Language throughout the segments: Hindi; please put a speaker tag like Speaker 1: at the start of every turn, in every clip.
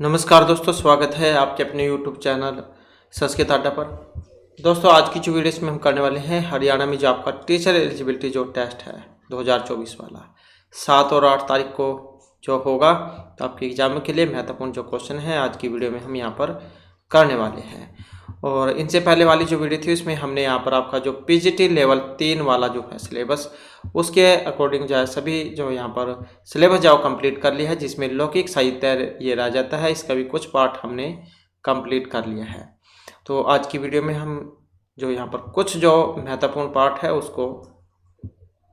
Speaker 1: नमस्कार दोस्तों, स्वागत है आपके अपने YouTube चैनल संस्कृत अड्डा पर। दोस्तों, आज की जो वीडियो इसमें हम करने वाले हैं, हरियाणा में जो आपका टीचर एलिजिबिलिटी जो टेस्ट है 2024 वाला 7 और 8 तारीख को जो होगा, तो आपके एग्जाम के लिए महत्वपूर्ण जो क्वेश्चन है आज की वीडियो में हम यहाँ पर करने वाले हैं। और इनसे पहले वाली जो वीडियो थी उसमें हमने यहाँ पर आपका जो PGT लेवल 3 वाला जो है सिलेबस, उसके अकॉर्डिंग जो है सभी जो यहाँ पर सिलेबस जो कंप्लीट कर लिया है, जिसमें लौकिक साहित्य ये रह जाता है, इसका भी कुछ पार्ट हमने कंप्लीट कर लिया है। तो आज की वीडियो में हम जो यहाँ पर कुछ जो महत्वपूर्ण पार्ट है उसको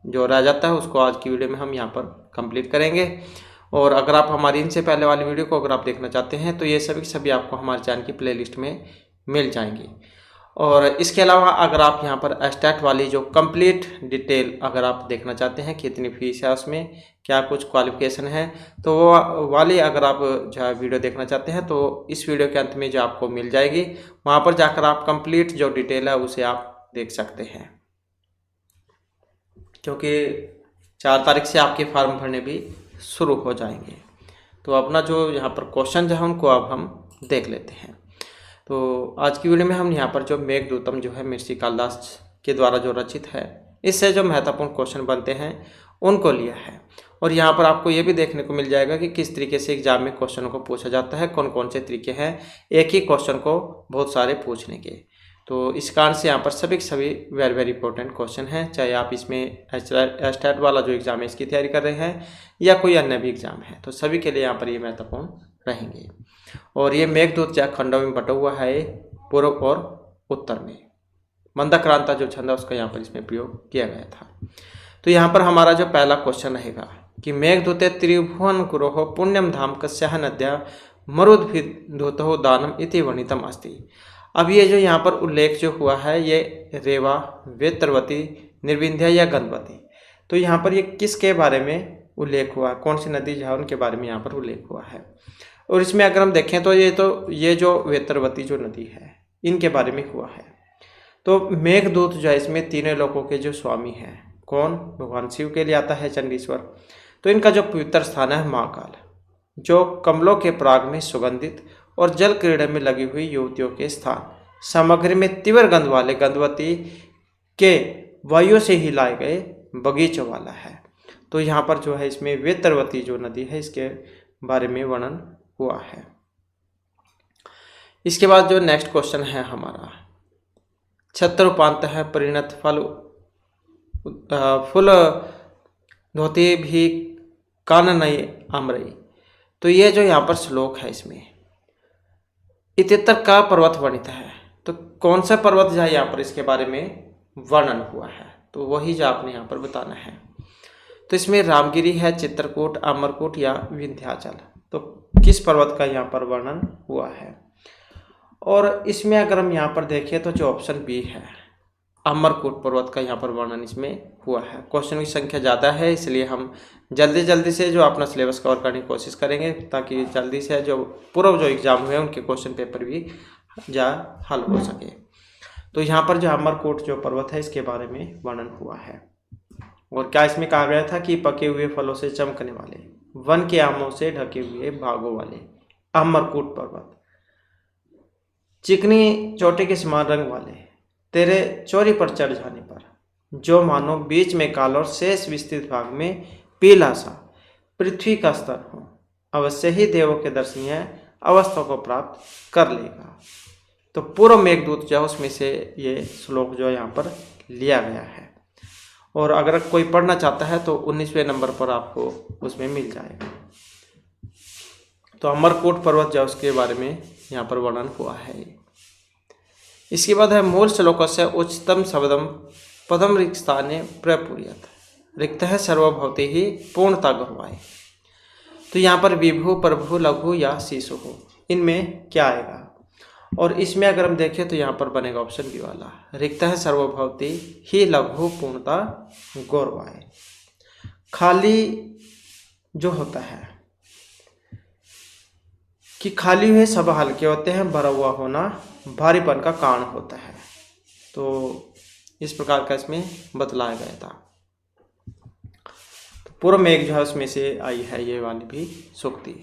Speaker 1: जो रह जाता है उसको आज की वीडियो में हम यहाँ पर कंप्लीट करेंगे। और अगर आप हमारी इनसे पहले वाली वीडियो को अगर आप देखना चाहते हैं तो ये सभी आपको हमारे चैनल की प्लेलिस्ट में मिल जाएंगी। और इसके अलावा अगर आप यहाँ पर एस्टेट वाली जो कंप्लीट डिटेल अगर आप देखना चाहते हैं, कितनी फीस है, उसमें क्या कुछ क्वालिफिकेशन है, तो वो वाली अगर आप जो है वीडियो देखना चाहते हैं तो इस वीडियो के अंत में जो आपको मिल जाएगी, वहाँ पर जाकर आप कंप्लीट जो डिटेल है उसे आप देख सकते हैं। क्योंकि 4 तारीख से आपके फॉर्म भरने भी शुरू हो जाएंगे। तो अपना जो यहाँ पर क्वेश्चन जो है उनको अब हम देख लेते हैं। तो आज की वीडियो में हम यहाँ पर जो मेघदूतम जो है महर्षि कालिदास के द्वारा जो रचित है, इससे जो महत्वपूर्ण क्वेश्चन बनते हैं उनको लिया है। और यहाँ पर आपको ये भी देखने को मिल जाएगा कि किस तरीके से एग्जाम में क्वेश्चनों को पूछा जाता है, कौन कौन से तरीके हैं एक ही क्वेश्चन को बहुत सारे पूछने के। तो इस कारण से यहाँ पर सभी वेरी इंपॉर्टेंट क्वेश्चन हैं, चाहे आप इसमें एस्टेट वाला जो एग्ज़ाम है इसकी तैयारी कर रहे हैं या कोई अन्य भी एग्ज़ाम है, तो सभी के लिए यहाँ पर ये महत्वपूर्ण रहेंगे। और ये मेघदूत जो खंडों में बटा हुआ है, पूर्व और उत्तर में मंदाक्रांता जो छंद है उसका यहाँ पर इसमें प्रयोग किया गया था। तो यहाँ पर हमारा जो पहला क्वेश्चन रहेगा कि मेघदूते त्रिभुवन गुरोः पुण्यम धाम कस्याः नद्या मरुद्भिदूतो दानम इति वर्णितम अस्ति। अब ये जो यहाँ पर उल्लेख जो हुआ है ये रेवा, वेत्रवती, निर्विंध्या या गंधवती, तो यहाँ पर ये किसके बारे में उल्लेख हुआ, कौन सी नदी जो है उनके बारे में यहाँ पर उल्लेख हुआ है। और इसमें अगर हम देखें तो ये जो वेत्रवती जो नदी है इनके बारे में हुआ है। तो मेघदूत जो है इसमें तीनों लोकों के जो स्वामी हैं, कौन, भगवान शिव के लिए आता है चंडीश्वर। तो इनका जो पवित्र स्थान है महाकाल, जो कमलों के पराग में सुगंधित और जल क्रीड़ा में लगी हुई युवतियों के स्थान, सामग्री में तीव्र गंध वाले गंधवती के वायु से ही लाए गए बगीचों वाला है। तो यहाँ पर जो है इसमें वेत्रवती जो नदी है इसके बारे में वर्णन हुआ है। इसके बाद जो नेक्स्ट क्वेश्चन है हमारा, छत्रोपांत है परिणत फुल धोती भी काननई अमरई। तो ये जो यहाँ पर श्लोक है इसमें इतित्र का पर्वत वर्णित है, तो कौन सा पर्वत जो है यहाँ पर इसके बारे में वर्णन हुआ है, तो वही जो आपने यहाँ पर बताना है। तो इसमें रामगिरी है, चित्रकूट, अमरकूट या विंध्याचल, तो किस पर्वत का यहाँ पर वर्णन हुआ है। और इसमें अगर हम यहाँ पर देखें तो जो ऑप्शन बी है अमरकूट पर्वत का यहाँ पर वर्णन इसमें हुआ है। क्वेश्चन की संख्या ज़्यादा है इसलिए हम जल्दी से जो अपना सिलेबस कवर करने की कोशिश करेंगे, ताकि जल्दी से जो पूर्व जो एग्जाम हुए उनके क्वेश्चन पेपर भी हल हो सके। तो यहाँ पर जो अमरकूट जो पर्वत है इसके बारे में वर्णन हुआ है। और क्या इसमें कहा गया था कि पके हुए फलों से चमकने वाले, वन के आमों से ढके हुए भागों वाले अमरकूट पर्वत, चिकनी चोटी के समान रंग वाले, तेरे चोरी पर चढ़ जाने पर जो मानो बीच में काला और शेष विस्तृत भाग में पीला सा पृथ्वी का स्तर हो, अवश्य ही देवों के दर्शनीय अवस्था को प्राप्त कर लेगा। तो पूर्व मेघदूत जो है उसमें से ये श्लोक जो यहाँ पर लिया गया है। और अगर कोई पढ़ना चाहता है तो 19वें नंबर पर आपको उसमें मिल जाएगा। तो अमरकूट पर्वत जो उसके बारे में यहाँ पर वर्णन हुआ है। इसके बाद है मूल श्लोक से उच्चतम शब्दम पदम रिक्ताने प्रपूर्यत रिक्त है सर्वभवति ही पूर्णता गहवाए। तो यहाँ पर विभु, प्रभु, लघु या शिशु हो, इनमें क्या आएगा। और इसमें अगर हम देखें तो यहाँ पर बनेगा ऑप्शन बी वाला, रिक्त है सर्वभवति ही लघु पूर्णता गौरवाए। खाली जो होता है कि खाली हुए सब हल्के होते हैं, भरा हुआ होना भारीपन का कारण होता है। तो इस प्रकार का इसमें बतलाया गया था। तो पूर्व में एक जो है उसमें से आई है ये वाली भी सूक्ति।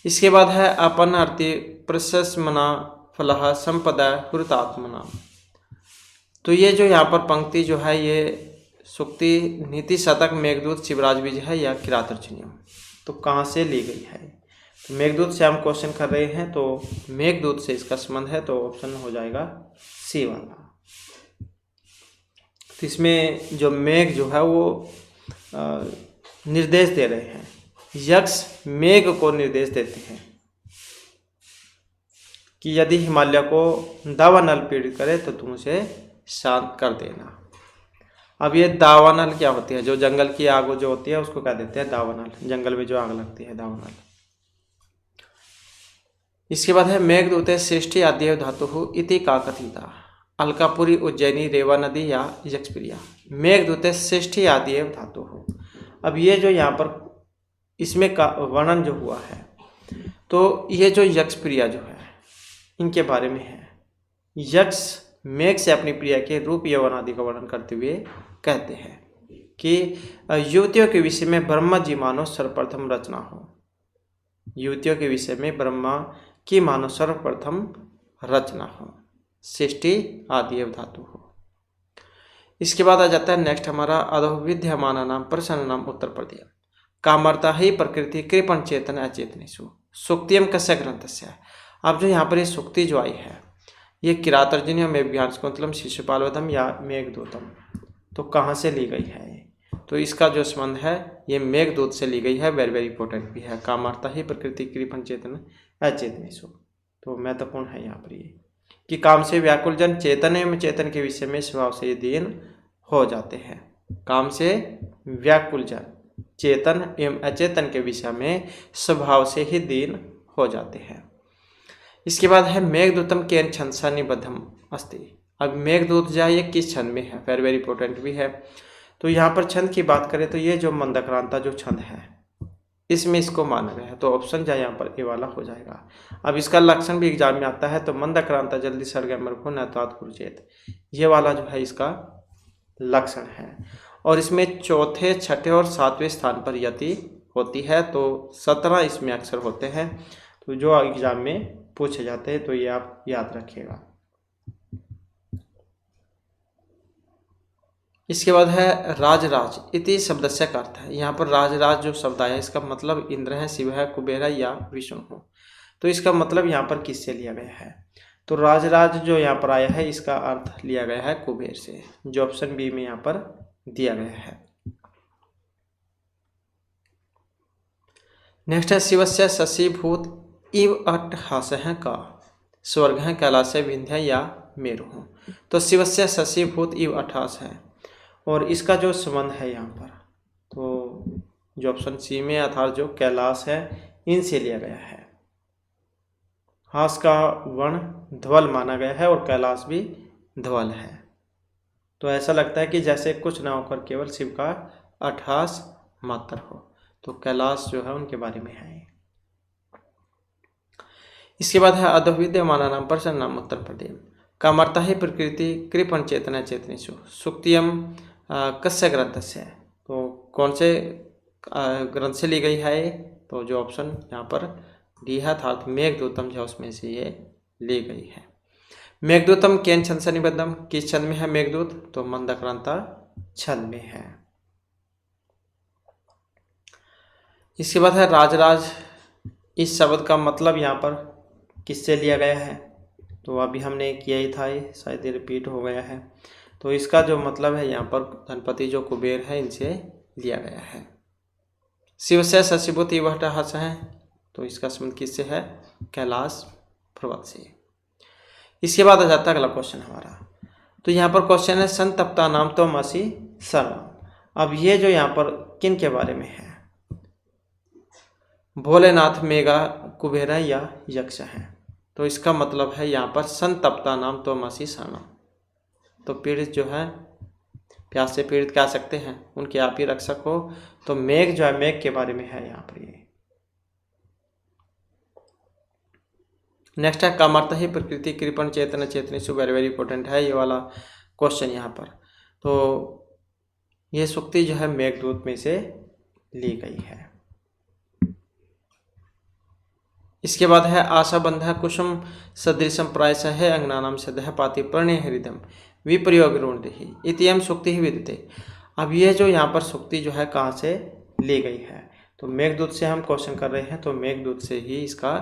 Speaker 1: इसके बाद है अपन अर्ति प्रशस्मना फलः संपदा हुतात्मना। तो ये जो यहाँ पर पंक्ति जो है ये सूक्ति नीति शतक मेघदूत शिवराज बीज है या किरातार्जुनीयम, तो कहाँ से ली गई है? तो मेघदूत से हम क्वेश्चन कर रहे हैं, तो मेघदूत से इसका संबंध है, तो ऑप्शन हो जाएगा सी वाला। तो इसमें जो मेघ जो है वो निर्देश दे रहे हैं, यक्ष मेघ को निर्देश देते हैं कि यदि हिमालय को दावानल पीड़ित करे तो तुम उसे शांत कर देना। अब ये दावानल क्या होती है? जो जंगल की आग जो होती है उसको क्या देते हैं? दावानल। जंगल में जो आग लगती है, दावानल। इसके बाद है मेघदूते सृष्टि आद्य धातु इति का कथिता। अलकापुरी उज्जैनी रेवा नदी या यक्षप्रिया। मेघदूते सृष्टि आद्य धातु। अब ये जो यहाँ पर इसमें का वर्णन जो हुआ है, तो ये जो यक्षप्रिया जो है इनके बारे में है। यक्ष मेघ से अपनी प्रिया के रूप यौवन आदि का वर्णन करते हुए कहते हैं कि युवतियों के विषय में ब्रह्मा जी मानो सर्वप्रथम रचना हो। युवतियों के विषय में ब्रह्मा की मानो सर्वप्रथम रचना हो, सृष्टि आदि धातु हो। इसके बाद आ जाता है नेक्स्ट हमारा अधोविद्यमान नाम प्रसन्न नाम उत्तर प्रदेश। कामर्ता ही प्रकृति कृपण चेतन अचेतनेषु सूक्तियम कस्य ग्रंथस्य। अब जो यहाँ पर ये सूक्ति जो आई है ये किरातार्जुनीयम में व्यासकुंतलम शिशुपालवधम या मेघदूतम, तो कहाँ से ली गई है? तो इसका जो संबंध है ये मेघदूत से ली गई है। वेरी वेरी इंपॉर्टेंट भी है। कामर्ता ही प्रकृति कृपण चेतन अचेतनेषु, तो महत्वपूर्ण है यहाँ पर ये कि काम से व्याकुल जन चेतन एवं चेतन के विषय में स्वभाव से दीन हो जाते हैं। काम से व्याकुल जन चेतन एवं अचेतन के विषय में स्वभाव से ही दीन हो जाते हैं। इसके बाद है मेघदूतम केन छंदसा निबद्धम अस्ति। अब मेघदूत जो है ये किस छंद में है? वेरी वेरी इंपॉर्टेंट भी है। तो यहाँ पर छंद की बात करें तो ये जो मंदक्रांता जो छंद है इसमें इसको माना गया है, तो ऑप्शन जो यहाँ पर ए वाला हो जाएगा। अब इसका लक्षण भी एग्जाम में आता है, तो मंदक्रांता जल्दी सड़ मरभू नत्वात् कुरुचेत, ये वाला जो है इसका लक्षण है। और इसमें चौथे छठे और सातवें स्थान पर यति होती है, तो 17 इसमें अक्षर होते हैं, तो जो एग्जाम में पूछे जाते हैं तो ये आप याद रखिएगा। इसके बाद है राजराज इति शब्द से का अर्थ है। यहाँ पर राजराज जो शब्द आया इसका मतलब इंद्र है, शिव है, कुबेर है या विष्णु हो, तो इसका मतलब यहाँ पर किससे लिया गया है? तो राजराज जो यहाँ पर आया है इसका अर्थ लिया गया है कुबेर से, जो ऑप्शन बी में यहाँ पर दिया गया है। नेक्स्ट है शिवस्य शशिभूत इव अट्टहास है का। स्वर्ग है कैलाश विंध्य या मेरु हो, तो शिवस्य शशिभूत इव अट्टहास है, और इसका जो संबंध है यहाँ पर तो जो ऑप्शन सी में अर्थात जो कैलाश है इनसे लिया गया है। हास का वर्ण धवल माना गया है और कैलाश भी धवल है, तो ऐसा लगता है कि जैसे कुछ न होकर केवल शिव का अट्टहास मात्र हो, तो कैलाश जो है उनके बारे में है। इसके बाद है अधोविद्यमाना नाम प्रसन्न नाम उत्तर प्रदेश। कामर्ता ही प्रकृति कृपण चेतना चेतनेषु सूक्तियम कस्य ग्रंथस्य है, तो कौन से ग्रंथ से ली गई है? तो जो ऑप्शन यहाँ पर डी है अर्थात मेघदूतम जो उसमें से ये ली गई है। मेघदूतम केन छंद से निबद्धम, किस छंद में है मेघदूत? तो मंदक्रांता छंद में है। इसके बाद है राजराज, इस शब्द का मतलब यहाँ पर किससे लिया गया है? तो अभी हमने किया ही था, ये शायद रिपीट हो गया है। तो इसका जो मतलब है यहाँ पर धनपति जो कुबेर है इनसे लिया गया है। शिव से शशिभूत इव अट्टहास है, तो इसका संबंध किससे है? कैलाश पर्वत से। इसके बाद आ जाता है अगला क्वेश्चन हमारा। तो यहाँ पर क्वेश्चन है संतप्ता नाम तो मसी सर्वम। अब ये जो यहाँ पर किन के बारे में है? भोलेनाथ, मेघा, कुबेरा या यक्ष है, तो इसका मतलब है यहाँ पर संतप्ता नाम तो मसी शरणम, तो पीड़ित जो है प्यास से पीड़ित कह सकते हैं, उनके आप ही रक्षक हो, तो मेघ जो है मेघ के बारे में है यहाँ पर ये। नेक्स्ट है कामर्ता ही प्रकृति कृपण चेतन चेतनेषु, वेरी वेरी इंपॉर्टेंट है ये वाला क्वेश्चन यहाँ पर। तो ये सूक्ति जो है मेघदूत में से ली गई है। इसके बाद है आशाबंध कुसुम सदृशम प्रायशः अंगनानाम सदः पाति प्रणय हृदयम विप्रयोग ऋणदेहि इतियम सूक्ति ही विदिते। अब ये जो यहाँ पर सूक्ति जो है कहाँ से ली गई है, तो मेघदूत से हम क्वेश्चन कर रहे हैं, तो मेघदूत से ही इसका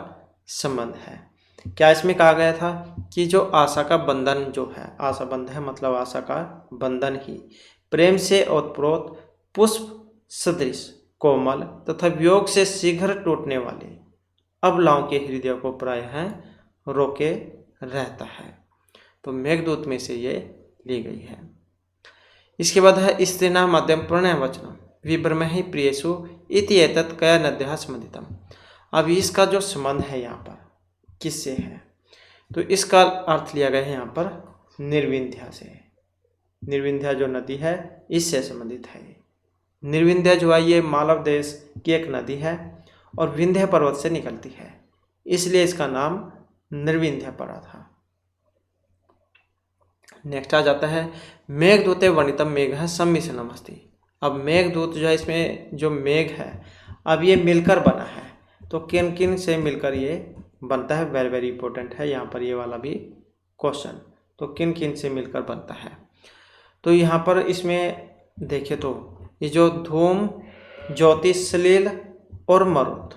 Speaker 1: संबंध है। क्या इसमें कहा गया था कि जो आशा का बंधन जो है, आशा बंध है मतलब आशा का बंधन ही प्रेम से ओतप्रोत पुष्प सदृश कोमल तथा वियोग से शीघ्र टूटने वाले अबलाओं के हृदय को प्रायः रोके रहता है। तो मेघदूत में से ये ली गई है। इसके बाद है स्त्रीना मध्यम प्रणय वचनम विब्रह्महि प्रियसु इति एतत् कया नद्यः स्मृतम। अब इसका जो संबंध है यहाँ पर किससे है, तो इसका अर्थ लिया गया है यहाँ पर निर्विंध्या से। निर्विंध्या जो नदी है इससे संबंधित है। निर्विंध्या जो है ये मालव देश की एक नदी है और विंध्य पर्वत से निकलती है, इसलिए इसका नाम निर्विंध्य पड़ा था। नेक्स्ट आ जाता है मेघदूते वर्णितम मेघ है सम्मिश्रणम अस्ति। अब मेघदूत जो है इसमें जो मेघ है अब ये मिलकर बना है, तो किन किन से मिलकर ये बनता है, वेरी वेरी इंपॉर्टेंट है यहाँ पर ये वाला भी क्वेश्चन। तो किन किन से मिलकर बनता है, तो यहाँ पर इसमें देखिए तो ये जो धूम ज्योति सलील और मरुत,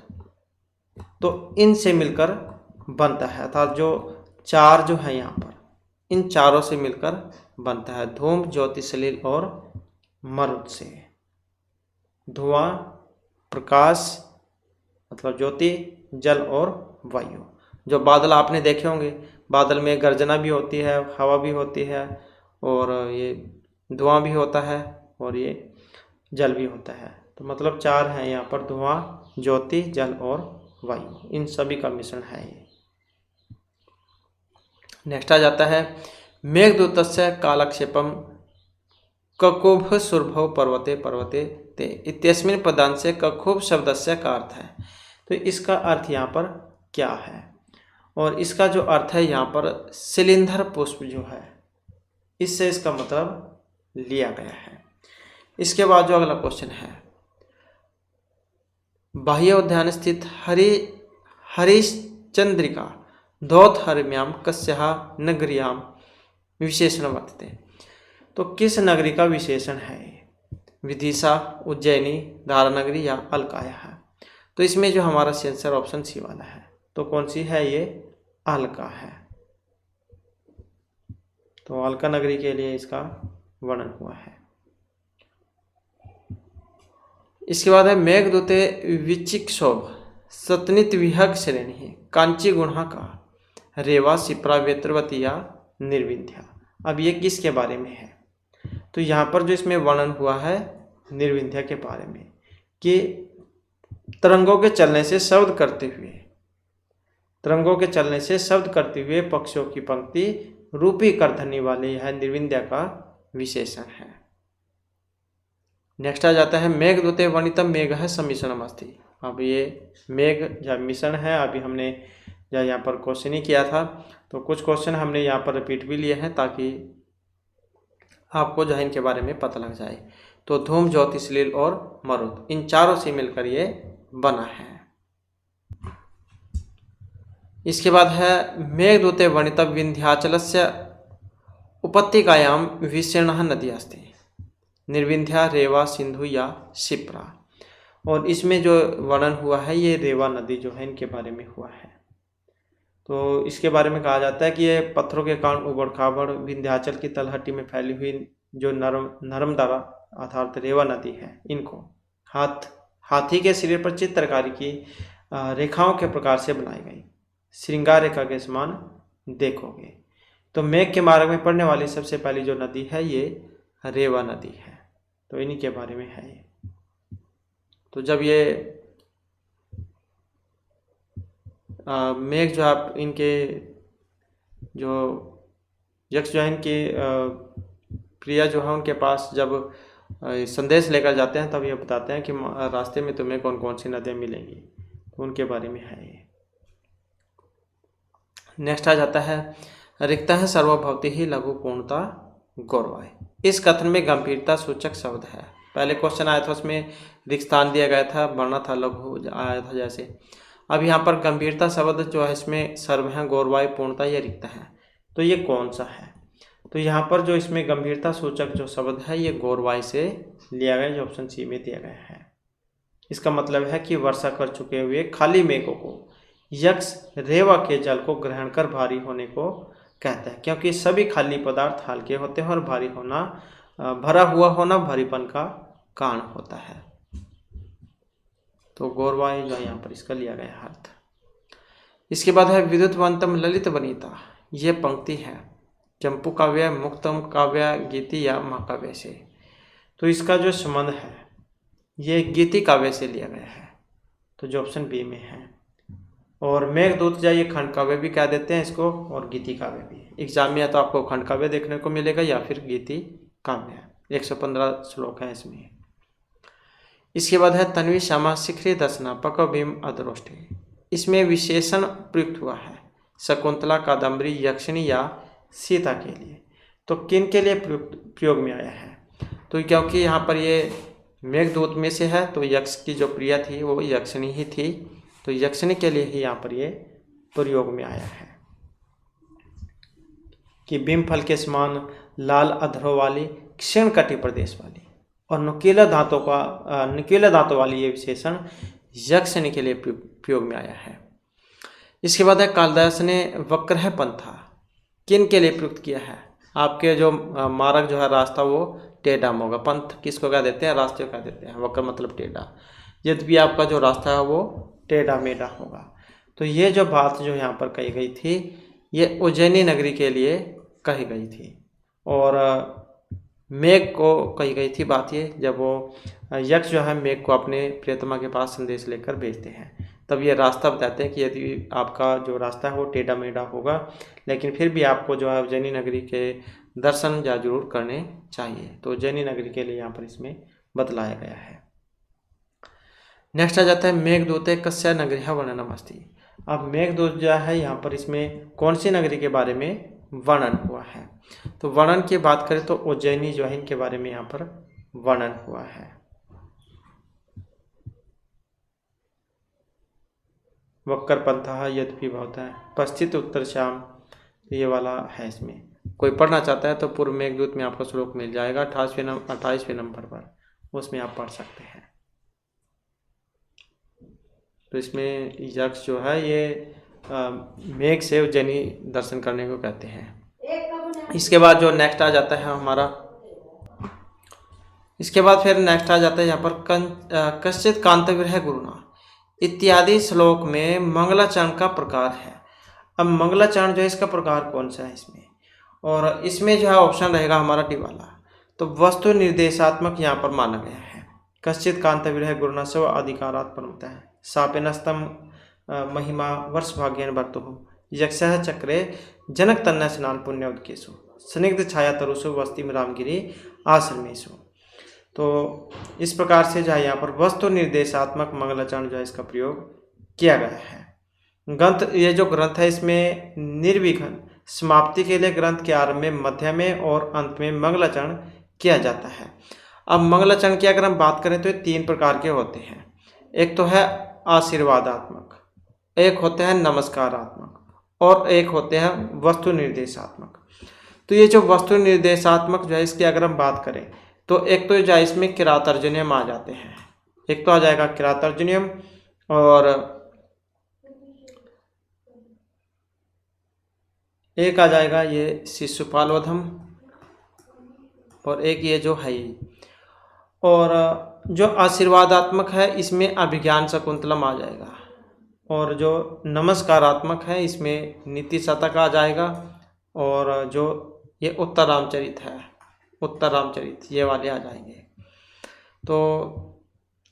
Speaker 1: तो इनसे मिलकर बनता है, अर्थात जो चार जो है यहाँ पर इन चारों से मिलकर बनता है। धूम ज्योति सलील और मरुत से धुआं प्रकाश मतलब ज्योति जल और वायु। जो बादल आपने देखे होंगे, बादल में गर्जना भी होती है, हवा भी होती है और ये धुआं भी होता है और ये जल भी होता है। तो मतलब चार हैं यहाँ पर, धुआं ज्योति जल और वायु, इन सभी का मिश्रण है ये। नेक्स्ट आ जाता है मेघदूतस्य कालक्षेपम ककुभ सुरभव पर्वते पर्वते ते इत्यस्मिन् पदांश से ककुभ शब्दस्य का अर्थ है। तो इसका अर्थ यहाँ पर क्या है, और इसका जो अर्थ है यहाँ पर शिलींधर पुष्प जो है, इससे इसका मतलब लिया गया है। इसके बाद जो अगला क्वेश्चन है, बाह्य उद्यान स्थित हरिश्चंद्रिका धौतहर्म्याम कस्याः नगर्याम विशेषण वर्तते। तो किस नगरी का विशेषण है, विदिशा, उज्जैनी, धारानगरी या अलकाया है। तो इसमें जो हमारा आंसर ऑप्शन सी वाला है, तो कौन सी है, ये अलका है। तो अलका नगरी के लिए इसका वर्णन हुआ है। इसके बाद है मेघदूते विचिक्षोभ सतनित विहग श्रेणी कांची गुणा का रेवा शिप्रा वेत्रवती या निर्विंध्या। अब ये किसके बारे में है, तो यहाँ पर जो इसमें वर्णन हुआ है निर्विंध्या के बारे में कि तरंगों के चलने से शब्द करते हुए, तरंगों के चलने से शब्द करते हुए पक्षियों की पंक्ति रूपी करधनी वाले यह निर्विंध्या का विशेषण है। नेक्स्ट आ जाता है मेघदूते वर्णितम मेघ है सम्मिश्रणम अस्ति। अब ये मेघ या मिश्रण है, अभी हमने यहाँ पर क्वेश्चन ही किया था, तो कुछ क्वेश्चन हमने यहाँ पर रिपीट भी लिए हैं ताकि आपको जो है इनके बारे में पता लग जाए। तो धूम ज्योति सलील और मरुत, इन चारों से मिलकर ये बना है। इसके बाद है मेघदूते वर्णितम विंध्याचलस्य उपत्यकायाम विशीर्णः नदी अस्ति निर्विंध्या रेवा सिंधु या शिप्रा। और इसमें जो वर्णन हुआ है ये रेवा नदी जो है इनके बारे में हुआ है। तो इसके बारे में कहा जाता है कि ये पत्थरों के कारण उबड़ खाबड़ विंध्याचल की तलहटी में फैली हुई जो नर्मदा अर्थात रेवा नदी है, इनको हाथी के शरीर पर चित्रकारी की रेखाओं के प्रकार से बनाई गई श्रृंगार रेखा के समान देखोगे। तो मेघ के मार्ग में पड़ने वाली सबसे पहली जो नदी है ये रेवा नदी है, तो इन्हीं के बारे में है ये। तो जब ये मेघ जो आप इनके जो यक्ष जो है इनकी प्रिया जो है उनके पास जब संदेश लेकर जाते हैं तब ये बताते हैं कि रास्ते में तुम्हें कौन कौन सी नदियाँ मिलेंगी, तो उनके बारे में है ये। नेक्स्ट आ जाता है रिक्ता है सर्वभवती ही लघु पूर्णता गौरवाय। इस कथन में गंभीरता सूचक शब्द है। पहले क्वेश्चन आया था उसमें रिक्त स्थान दिया गया था, वर्णा था लघु आया था जैसे, अब यहाँ पर गंभीरता शब्द जो है इसमें सर्व है, गौरवाई, पूर्णता, या रिक्त है। तो ये कौन सा है? तो यहाँ पर जो इसमें गंभीरता सूचक जो शब्द है ये गौरवाई से लिया गया, जो ऑप्शन सी में दिया गया है। इसका मतलब है कि वर्षा कर चुके हुए खाली मेघों को यक्ष रेवा के जल को ग्रहण कर भारी होने को कहता है, क्योंकि सभी खाली पदार्थ हल्के होते हैं और भारी होना, भरा हुआ होना भारीपन का कारण होता है। तो गौरवाई जो यहाँ पर इसका लिया गया अर्थ। इसके बाद है विद्युतवंतम ललित वनिता। ये पंक्ति है चंपू काव्य, मुक्तम काव्य, गीति या महाकाव्य से। तो इसका जो संबंध है ये गीति काव्य से लिया गया है, तो जो ऑप्शन बी में है। और मेघदूत या ये खंड काव्य भी कह देते हैं इसको, और गीति काव्य भी। एग्जाम में या तो आपको खंड काव्य देखने को मिलेगा या फिर गीति काव्य। 115 श्लोक है इसमें। इसके बाद है तन्वी श्यामा शिखरी दर्शना पक भीम अदरोष्ठी। इसमें विशेषण प्रयुक्त हुआ है शकुंतला, कादम्बरी, यक्षिणी या सीता के लिए। तो किन के लिए प्रयोग में आया है? तो क्योंकि यहाँ पर ये मेघदूत में से है, तो यक्ष की जो प्रिया थी वो यक्षिणी ही थी, तो यक्षिणी के लिए ही यहाँ पर ये प्रयोग में आया है कि भीम फल के समान लाल अधरों वाली, क्षीण कटि प्रदेश वाली और नुकीले दांतों वाली ये विशेषण यक्षिणी के लिए प्रयोग में आया है। इसके बाद है कालिदास ने वक्र पंथा किन के लिए प्रयुक्त किया है? आपके जो मार्ग जो है रास्ता वो टेढ़ा होगा। पंथ किसको कह देते हैं? रास्ते को कह देते हैं। वक्र मतलब टेढ़ा। यदि भी आपका जो रास्ता है वो टेढ़ा मेढ़ा होगा। तो ये जो बात जो यहाँ पर कही गई थी ये उज्जैनी नगरी के लिए कही गई थी, और मेघ को कही गई थी बात ये, जब वो यक्ष जो है मेघ को अपने प्रियतमा के पास संदेश लेकर भेजते हैं, तब ये रास्ता बताते हैं कि यदि आपका जो रास्ता है वो टेढ़ा मेढ़ा होगा, लेकिन फिर भी आपको जो है उज्जैनी नगरी के दर्शन जरूर करने चाहिए। तो उज्जैनी नगरी के लिए यहाँ पर इसमें बतलाया गया है। नेक्स्ट आ जाता है मेघदूते कस्या नगरी वर्णनम अस्ति। अब मेघदूत जो है यहाँ पर इसमें कौन सी नगरी के बारे में वर्णन हुआ है? तो वर्णन की बात करें तो उज्जैनी जो है इनके बारे में यहाँ पर वर्णन हुआ है। वक्र पंथा यद्यपि बहुत है पश्चित उत्तर श्याम, ये वाला है। इसमें कोई पढ़ना चाहता है तो पूर्व मेघदूत में आपको श्लोक मिल जाएगा 28वें नंबर पर, उसमें आप पढ़ सकते हैं। तो इसमें यक्ष जो है ये मेघ से उज्जैनी दर्शन करने को कहते हैं। इसके बाद जो नेक्स्ट आ जाता है हमारा, इसके बाद फिर नेक्स्ट आ जाता है यहाँ पर कश्चित कांतविरह गुरुना इत्यादि श्लोक में मंगलाचरण का प्रकार है। अब मंगलाचरण जो है इसका प्रकार कौन सा है इसमें? और इसमें जो है ऑप्शन रहेगा हमारा डी वाला। तो वस्तु निर्देशात्मक यहाँ पर माना गया है। कश्चित कांतविरह गुरुना स्व अधिकारात् परमतः है सापेनस्तम महिमा वर्ष भाग्यन वर्तु यक्षः चक्रे जनक तन्ना स्नान पुण्य उदकेशु स्निग्ध छाया तरुषु वस्ति में रामगिरी आश्रमेशु। तो इस प्रकार से जो है यहाँ पर वस्तु निर्देशात्मक मंगलाचरण जो है इसका प्रयोग किया गया है। ये जो ग्रंथ है इसमें निर्विघ्न समाप्ति के लिए ग्रंथ के आरंभ में, मध्य में और अंत में मंगलाचरण किया जाता है। अब मंगलाचरण की अगर हम बात करें तो ये 3 प्रकार के होते हैं। एक तो है आशीर्वादात्मक, एक होते हैं नमस्कारात्मक और एक होते हैं वस्तु निर्देशात्मक। तो ये जो वस्तु निर्देशात्मक जो है इसकी अगर हम बात करें तो एक तो जो है इसमें किरातार्जुनीयम आ जाते हैं। एक तो आ जाएगा किरातार्जुनीयम और एक आ जाएगा ये शिशुपालवधम और एक ये जो है। और जो आशीर्वादात्मक है इसमें अभिज्ञान शकुंतलम आ जाएगा, और जो नमस्कारात्मक है इसमें नीति शतक आ जाएगा, और जो ये उत्तर रामचरित है, उत्तर रामचरित, ये वाले आ जाएंगे। तो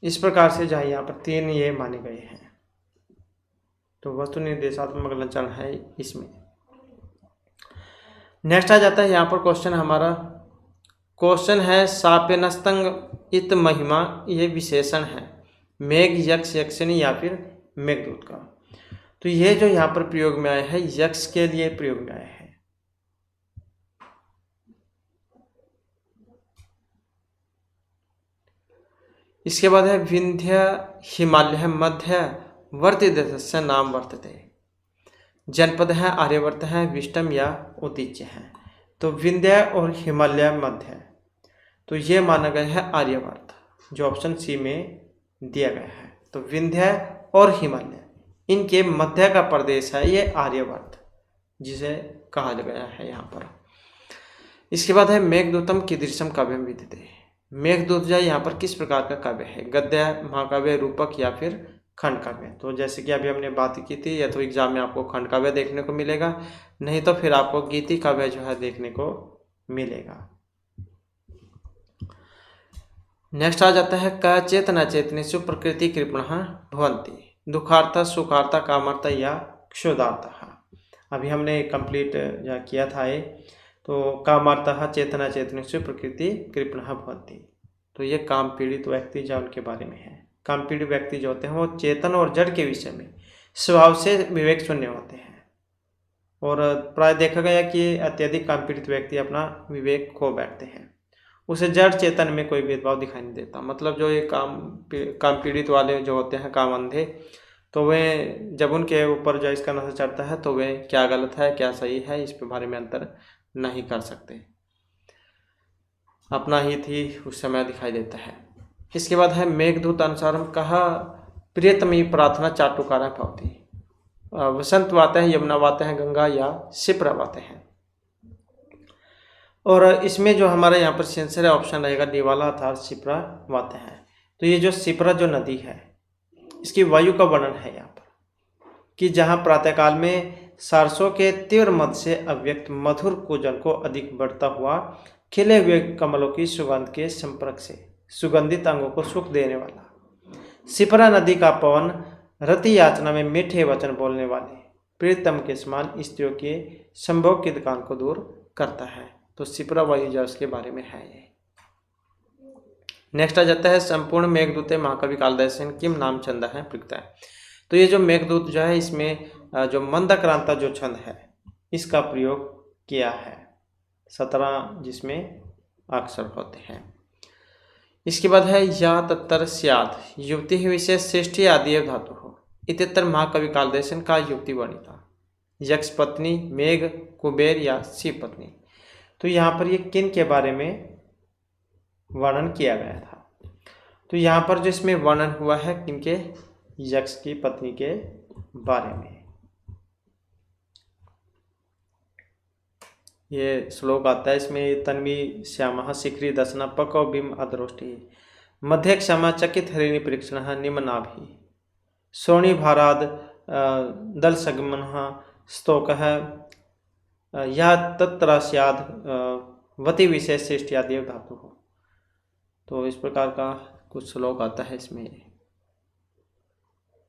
Speaker 1: इस प्रकार से जो है यहाँ पर 3 ये माने गए हैं। तो वस्तु निर्देशात्मक मंगलाचरण है इसमें। नेक्स्ट आ जाता है यहाँ पर क्वेश्चन हमारा, क्वेश्चन है सापेनस्तंग इत महिमा, ये विशेषण है मेघ, यक्ष, यक्षिणी या फिर मेघदूत का। तो ये जो यहाँ पर प्रयोग में आया है यक्ष के लिए प्रयोग में आया है। इसके बाद है विंध्य, हिमालय, मध्य वर्ति देशस्य नाम वर्तते। जनपद है आर्यवर्त है, विष्टम या उदीच्य है। तो विंध्य और हिमालय मध्य, तो ये माना गया है आर्यवर्त, जो ऑप्शन सी में दिया गया है। तो विंध्य और हिमालय इनके मध्य का प्रदेश है ये आर्यवर्त, जिसे कहा गया है यहाँ पर। इसके बाद है मेघदूतम कीदृशम काव्यम विद्यते। मेघदूत जो यहाँ पर किस प्रकार का काव्य है, गद्य, महाकाव्य, रूपक या फिर खंड काव्य। तो जैसे कि अभी हमने बात की थी, या तो एग्जाम में आपको खंड काव्य देखने को मिलेगा, नहीं तो फिर आपको गीति काव्य जो है देखने को मिलेगा। नेक्स्ट आ जाता है क चेतना चेतनेषु प्रकृति कृपणः भवन्ति। दुखार्थ, सुखार्थ, कामार्थ या क्षुधार्थ। अभी हमने कंप्लीट किया था ये। तो कामार्थ चेतना चेतनेषु प्रकृति कृपणः भवन्ति, तो ये काम पीड़ित व्यक्ति जो उनके बारे में है। काम पीड़ित व्यक्ति जो होते हैं वो चेतन और जड़ के विषय में स्वभाव से विवेक शून्य होते हैं, और प्राय देखा गया कि अत्यधिक काम पीड़ित व्यक्ति अपना विवेक खो बैठते हैं। उसे जड़ चेतन में कोई भेदभाव दिखाई नहीं देता। मतलब जो ये काम पीड़ित वाले जो होते हैं, काम अंधे, तो वे जब उनके ऊपर जो इसका नशा चढ़ता है तो वे क्या गलत है क्या सही है इस बारे में अंतर नहीं कर सकते, अपना हित ही उस समय दिखाई देता है। इसके बाद है मेघदूत अनुसारम कहा प्रियतमी प्रार्थना चाटुकारा भवति। वसंत वाते हैं, यमुना वाते हैं, गंगा या शिप्रा वाते हैं। और इसमें जो हमारा यहाँ पर सेंसर है ऑप्शन रहेगा डी वाला, अर्थात शिप्रा वाते हैं। तो ये जो शिप्रा जो नदी है, इसकी वायु का वर्णन है यहाँ पर कि जहाँ प्रातःकाल में सरसों के तीव्र मद से अव्यक्त मधुर कूजन को अधिक बढ़ता हुआ खिले हुए कमलों की सुगंध के संपर्क से सुगंधित अंगों को सुख देने वाला शिप्रा नदी का पवन रति याचना में मीठे वचन बोलने वाले प्रीतम के समान स्त्रियों के संभोग की दुकान को दूर करता है। तो शिप्रा वायु जो उसके बारे में है ये। नेक्स्ट आ जाता है संपूर्ण मेघदूते महाकवि कालिदासेन किम नाम छंद है प्रकृत है। तो ये जो मेघदूत जो है इसमें जो मंदक्रांता जो छंद है इसका प्रयोग किया है, 17 जिसमें अक्षर होते हैं। इसके बाद है या तत्तर स्याद युवती ही विशेष श्रेष्ठी आदि धातु हो इतर महाकवि कालिदासेन का युक्ति वर्णिता। यक्ष पत्नी, मेघ, कुबेर या शिव पत्नी। तो यहाँ पर ये किन के बारे में वर्णन किया गया था। तो यहाँ पर जो इसमें वर्णन हुआ है किनके, यक्ष की पत्नी के बारे में। ये श्लोक आता है इसमें तन्वी श्यामः शिखरी दशना पको बिम अद्रोष्टि मध्य क्षमा चकित हरिणी परीक्षण निम्नाभि सोणी भाराद दल सगमन स्तोक या तत्र स्याद वति विशेष श्रेष्ठिया देव धातु हो। तो इस प्रकार का कुछ श्लोक आता है इसमें।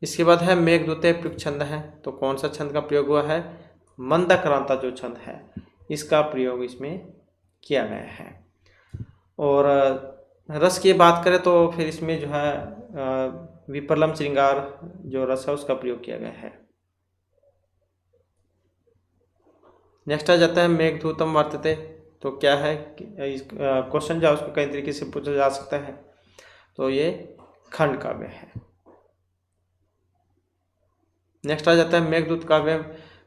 Speaker 1: इसके बाद है मेघदूते प्रयुक्त छंद है। तो कौन सा छंद का प्रयोग हुआ है, मंदक्रांता जो छंद है इसका प्रयोग इसमें किया गया है। और रस की बात करें तो फिर इसमें जो है विप्रलम श्रृंगार जो रस है उसका प्रयोग किया गया है। नेक्स्ट आ जाता है मेघदूतम वर्तते। तो क्या है क्वेश्चन जो उसको कई तरीके से पूछा जा सकता है। तो ये खंड काव्य है। नेक्स्ट आ जाता है मेघदूत काव्य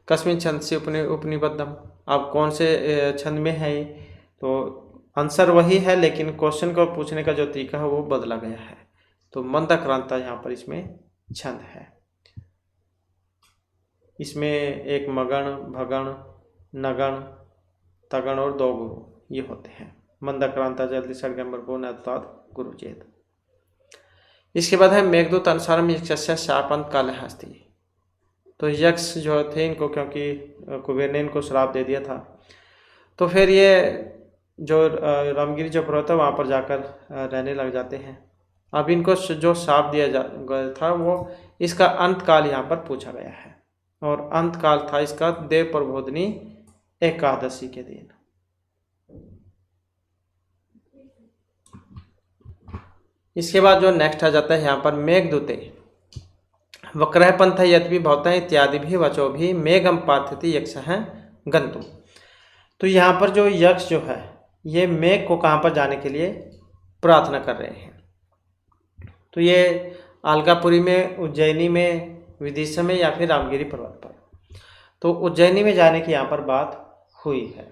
Speaker 1: कस्मिन छंद से उपनिबद्धम। अब कौन से छंद में है, तो आंसर वही है लेकिन क्वेश्चन को पूछने का जो तरीका है वो बदला गया है। तो मंदक्रांता यहाँ पर इसमें छंद है। इसमें एक मगण, भगण, नगण, तगण और दो गुरु ये होते हैं। मंदक्रांता जल्दी सड़गंबर को अर्थात गुरुचेत। इसके बाद है मेघदूत अनुसारम यक्षस्य शापंत काले हस्ती। तो यक्ष जो थे इनको, क्योंकि कुबेर ने इनको श्राप दे दिया था, तो फिर ये जो रामगिरी जो पर्वत है वहाँ पर जाकर रहने लग जाते हैं। अब इनको जो श्राप दिया गया था वो इसका अंतकाल यहाँ पर पूछा गया है, और अंतकाल था इसका देव प्रबोधनी एकादशी के दिन। इसके बाद जो नेक्स्ट आ जाता है यहाँ पर मेघदूते वक्रह पंथ यद्यपि भवता इत्यादि भी वचो भी मेघम पार्थति यक्ष है गंतु। तो यहाँ पर जो यक्ष जो है ये मेघ को कहाँ पर जाने के लिए प्रार्थना कर रहे हैं। तो ये अलगापुरी में, उज्जैनी में विदिशा में या फिर रामगिरी पर्वत पर। तो उज्जैनी में जाने की यहाँ पर बात हुई है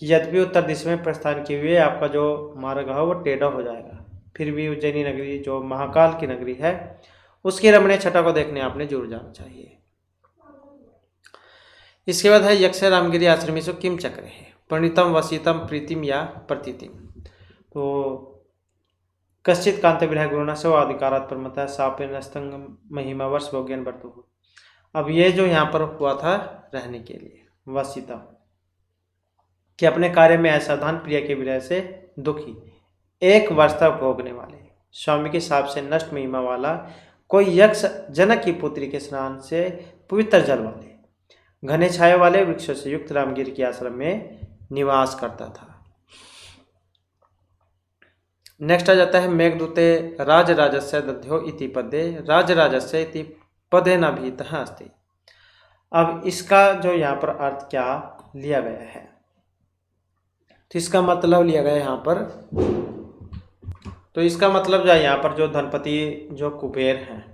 Speaker 1: कि यद्यपि उत्तर दिशा में प्रस्थान किए हुए आपका जो मार्ग है वो टेढ़ा हो जाएगा, फिर भी उज्जैनी नगरी जो महाकाल की नगरी है उसकी रमणीय छटा को देखने आपने जरूर जाना चाहिए। इसके बाद है यक्ष रामगिरी आश्रमेशु किम चक्र है प्रणीतम वसीतम प्रीतिम या प्रतीतिम। तो कश्चित कांत विरह गुरुना से अधिकारात प्रमता सापेन स्तंग महिमा वर्ष भोग्यन बर्तु। अब ये जो यहाँ पर हुआ था रहने के लिए वसीतम कि अपने कार्य में असावधान प्रिय के विरह से दुखी 1 वर्ष तक भोगने वाले स्वामी के साप से नष्ट महिमा वाला कोई यक्ष जनक की पुत्री के स्नान से पवित्र जल वाले घने छाए वाले वृक्षों से युक्त रामगिरी के आश्रम में निवास करता था। नेक्स्ट आ जाता है मेघदूते राजराजस्य दध्यो इति पदे राजराजस्य इति पदे न भीतः अस्ति। अब इसका जो यहाँ पर अर्थ क्या लिया गया है, तो इसका मतलब लिया गया यहाँ पर, तो इसका मतलब जो यहाँ पर जो धनपति जो कुबेर हैं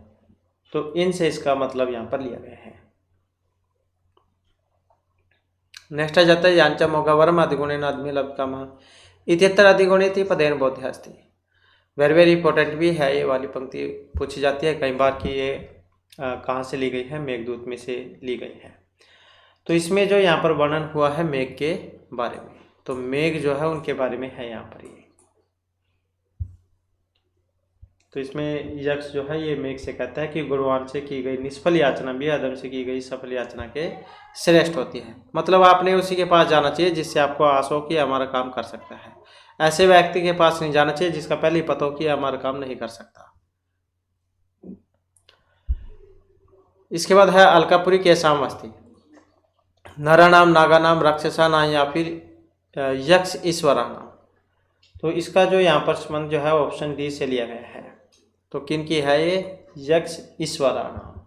Speaker 1: तो इनसे इसका मतलब यहाँ पर लिया गया है। नेक्स्ट आ जाता है यांचा मोगावरम अधिगुणेन आदमी लब्धकाम इत्यत्र अधिगुणे थी पदेन बोध्य अस्ति। वेरी इंपॉर्टेंट भी है ये वाली पंक्ति, पूछी जाती है कई बार कि ये कहाँ से ली गई है, मेघदूत में से ली गई है। तो इसमें जो यहाँ पर वर्णन हुआ है मेघ के बारे में, तो मेघ जो है उनके बारे में है यहाँ पर ये। तो इसमें यक्ष जो है ये मेघ से कहता है कि गुरुवान से की गई निष्फल याचना भी अदम से की गई सफल याचना के श्रेष्ठ होती है। मतलब आपने उसी के पास जाना चाहिए जिससे आपको आस हो कि हमारा काम कर सकता है। ऐसे व्यक्ति के पास नहीं जाना चाहिए जिसका पहले ही पता हो कि हमारा काम नहीं कर सकता। इसके बाद है अलकापुरी के सामस्ती नरा नाम नागा नाम राक्षसा नाम या फिर यक्ष ईश्वरा नाम। तो इसका जो यहाँ पर संबंध जो है ऑप्शन डी से लिया गया है। तो किन की है ये, यक्ष ईश्वरा नाम।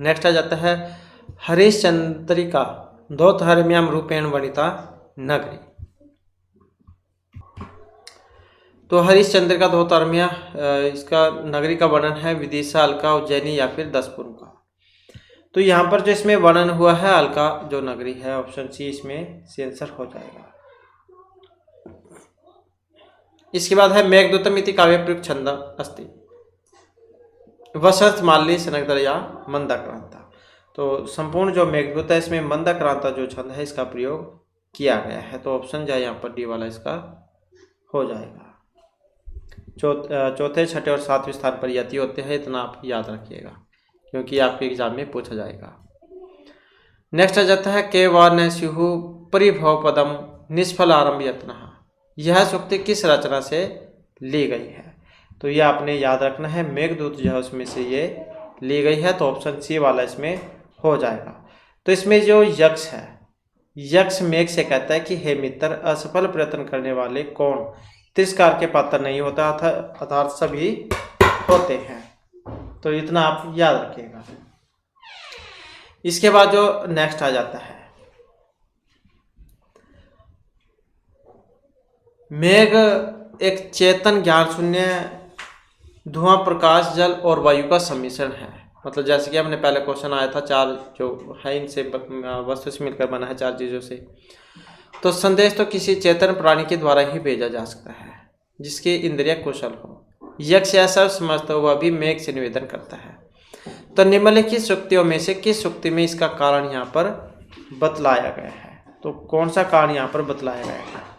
Speaker 1: नेक्स्ट आ जाता है हरिश्चंद्रिका धौतहर्म्याम रूपेण वनिता नगरी। तो हरिश्चंद्रिका धौतहर्म्या इसका नगरी का वर्णन है विदिशा अलका उज्जैनी या फिर दसपुर का। तो यहाँ पर जो इसमें वर्णन हुआ है अलका जो नगरी है ऑप्शन सी इसमें आंसर हो जाएगा। इसके बाद है मेघदूतम इति काव्य प्रयुक्त छंद अस्ति वसंत माल्य सनकदया मंदाक्रांता। तो संपूर्ण जो मेघदूत है इसमें मंदाक्रांता जो छंद है इसका प्रयोग किया गया है। तो ऑप्शन जो है यहाँ पर डी वाला इसका हो जाएगा। चौथे छठे और सातवें स्थान पर यति होते हैं, इतना आप याद रखिएगा क्योंकि आपके एग्जाम में पूछा जाएगा। नेक्स्ट आ जाता है के वान स्युहु परिभव पदम निष्फल आरंभ यत्न। यह सूक्ति किस रचना से ली गई है, तो यह आपने याद रखना है। मेघदूत जो है उसमें से ये ली गई है, तो ऑप्शन सी वाला इसमें हो जाएगा। तो इसमें जो यक्ष है, यक्ष मेघ से कहता है कि हे मित्र असफल प्रयत्न करने वाले कौन तिरस्कार के पात्र नहीं होता अर्थात सभी होते हैं। तो इतना आप याद रखिएगा। इसके बाद जो नेक्स्ट आ जाता है मेघ एक चेतन ज्ञान शून्य धुआं प्रकाश जल और वायु का सम्मिश्रण है। मतलब जैसे कि हमने पहले क्वेश्चन आया था, चार जो है इनसे वस्तु से मिलकर बना है, चार चीज़ों से। तो संदेश तो किसी चेतन प्राणी के द्वारा ही भेजा जा सकता है जिसकी इंद्रिय कुशल हो। यक्ष ऐसा समझता हुआ भी मेघ से निवेदन करता है। तो निम्नलिखित सूक्तियों में से किस सूक्ति में इसका कारण यहाँ पर बतलाया गया है, तो कौन सा कारण यहाँ पर बतलाया गया है?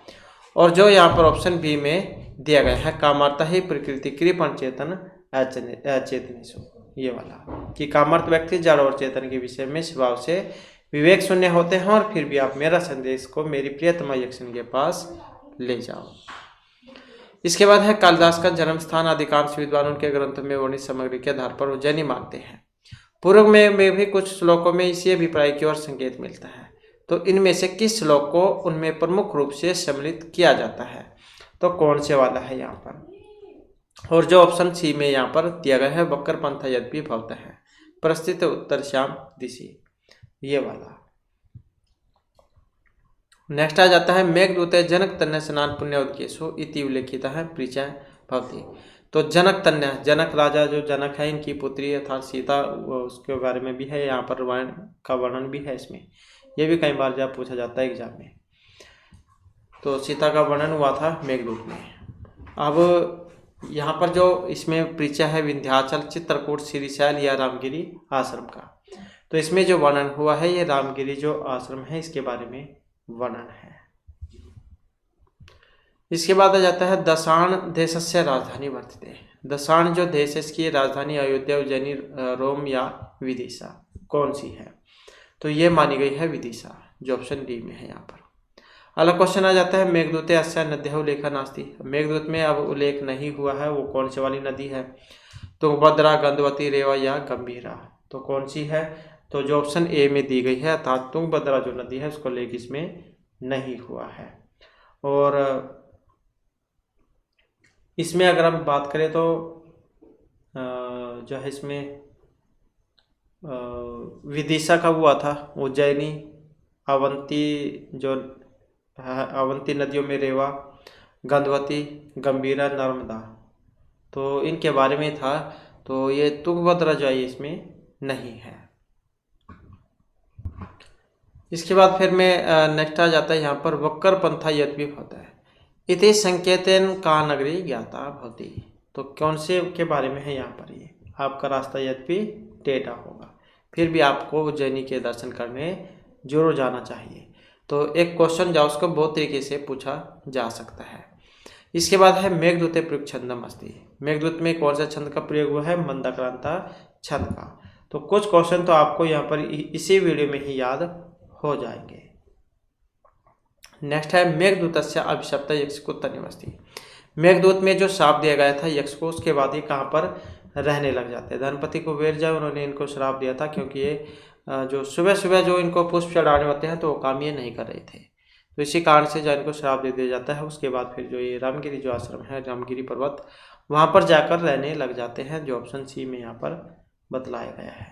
Speaker 1: और जो यहाँ पर ऑप्शन बी में दिया गया है कामार्ता ही प्रकृति कृपण चेतन अचेतनेशु, ये वाला कि कामार्थ व्यक्ति जड़ और चेतन के विषय में स्वभाव से विवेक शून्य होते हैं और फिर भी आप मेरा संदेश को मेरी प्रियतमा यक्षिणी के पास ले जाओ। इसके बाद है कालिदास का जन्म स्थान अधिकांश विद्वान उनके ग्रंथों में वर्णित सामग्री के आधार पर उज्जैनी मानते हैं। पूर्व में भी कुछ श्लोकों में इसी अभिप्राय की ओर संकेत मिलता है। तो इनमें से किस श्लोक को उनमें प्रमुख रूप से सम्मिलित किया जाता है, तो कौन से वाला है यहाँ पर? और जो ऑप्शन सी में यहाँ पर दिया गया है वक्र पंथ यद्यपि भवतः है प्रस्थित उत्तर श्याम दिशि, ये वाला। नेक्स्ट आ जाता है मेघदूते जनक तन्य स्नान पुण्य उद्केशो इति उल्लेखित है परिचय भवती। तो जनक तन्या, जनक राजा जो जनक है इनकी पुत्री अर्थात सीता, उसके बारे में भी है, यहाँ पर रामायण का वर्णन भी है इसमें। ये भी कई बार जब पूछा जाता है एग्जाम में। तो सीता का वर्णन हुआ था मेघदूत में। अब यहाँ पर जो इसमें परिचय है विंध्याचल, चित्रकूट, श्रीशैल या रामगिरी आश्रम का। तो इसमें जो वर्णन हुआ है ये रामगिरी जो आश्रम है इसके बारे में वर्णन है। इसके बाद आ जाता है दशाण देशस्य राजधानी वर्तते। दशाण जो देश है इसकी राजधानी अयोध्या, उज्जैनी, रोम या विदिशा कौन सी है? तो ये मानी गई है विदिशा, जो ऑप्शन डी में है यहाँ पर। अगला क्वेश्चन आ जाता है मेघदूते अस्या नद्यः उल्लेखः नास्ति। मेघदूत में अब उल्लेख नहीं हुआ है, वो कौन सी वाली नदी है? तुंगभद्रा, गंधवती, रेवा या गंभीरा। तो कौन सी है? तो जो ऑप्शन ए में दी गई है अर्थात तुंगभद्रा जो नदी है उसको उल्लेख इसमें नहीं हुआ है। और इसमें अगर हम बात करें तो जो है इसमें विदिशा का हुआ था, उज्जैनी, अवंती, जो अवंती नदियों में रेवा, गंधवती, गंभीरा, नर्मदा, तो इनके बारे में था। तो ये तुंगभद्रा जो है इसमें नहीं है। इसके बाद फिर में नेक्स्ट आ जाता है यहाँ पर वक्कर पंथा यद्यपि होता है इति संकेतन का नगरी ज्ञाता भवती। तो कौन से के बारे में है यहाँ पर? ये आपका रास्ता यद्यपि टेढ़ा होगा, फिर भी आपको उज्जैनी के दर्शन करने जरूर जाना चाहिए। तो एक क्वेश्चन जो उसको बहुत तरीके से पूछा जा सकता है। इसके बाद है मेघदूते प्रयुक्त छंदम अस्ति। मेघदूत में कौन सा छंद का प्रयोग हुआ है? मंदाक्रांता छंद का। तो कुछ क्वेश्चन तो आपको यहाँ पर इसी वीडियो में ही याद हो जाएंगे। नेक्स्ट है मेघदूतस्य अभिशप्त यक्षकुत्तनिमस्ति। मेघदूत में जो श्राप दिया गया था यक्ष को, उसके बाद ये कहाँ पर रहने लग जाते हैं? धनपति कुबेर जो उन्होंने इनको श्राप दिया था, क्योंकि ये जो सुबह सुबह जो इनको पुष्प चढ़ाने होते हैं तो वो काम ये नहीं कर रहे थे, तो इसी कारण से जो इनको श्राप दे दिया जाता है। उसके बाद फिर जो ये रामगिरी जो आश्रम है, रामगिरी पर्वत, वहाँ पर जाकर रहने लग जाते हैं, जो ऑप्शन सी में यहाँ पर बतलाया गया है।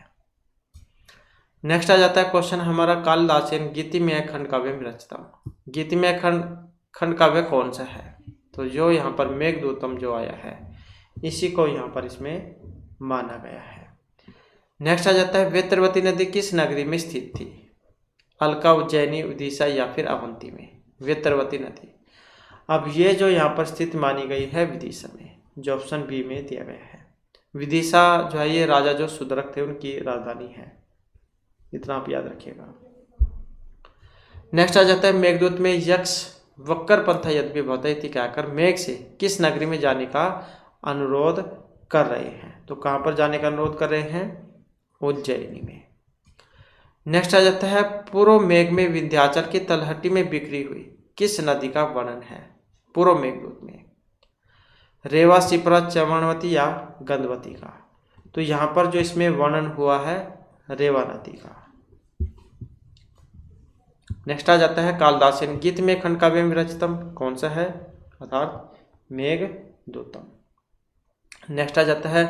Speaker 1: नेक्स्ट आ जाता है क्वेश्चन हमारा कालिदासेन गीतिमय खंड काव्य में रचता। गीतिमय खंड काव्य कौन सा है? तो जो यहाँ पर मेघदूतम जो आया है इसी को यहाँ पर इसमें माना गया है। नेक्स्ट आ जाता है वेत्रवती नदी किस नगरी में स्थित थी? अलका, उज्जैनी, विदिशा या फिर अवंती में? वेत्रवती नदी अब ये जो यहाँ पर स्थित मानी गई है विदिशा में, जो ऑप्शन बी में दिया गया है। विदिशा जो है ये राजा जो सुदरक थे उनकी राजधानी है, इतना आप याद रखिएगा। नेक्स्ट आ जाता है मेघदूत में यक्ष वक्कर पंथा यद्यपि भवति इति कहकर मेघ से किस नगरी में जाने का अनुरोध कर रहे हैं? तो कहाँ पर जाने का अनुरोध कर रहे हैं? उज्जैनी में। नेक्स्ट आ जाता है पूर्व मेघ में विंध्याचल की तलहटी में बिखरी हुई किस नदी का वर्णन है? पूर्व मेघदूत में रेवा, शिप्रा, चमनवती या गंधवती का? तो यहाँ पर जो इसमें वर्णन हुआ है रेवा नदी का। नेक्स्ट आ जाता है कालिदासेन गीत में खंड काव्य में रचितम कौन सा है? अर्थात मेघदूतम। नेक्स्ट आ जाता है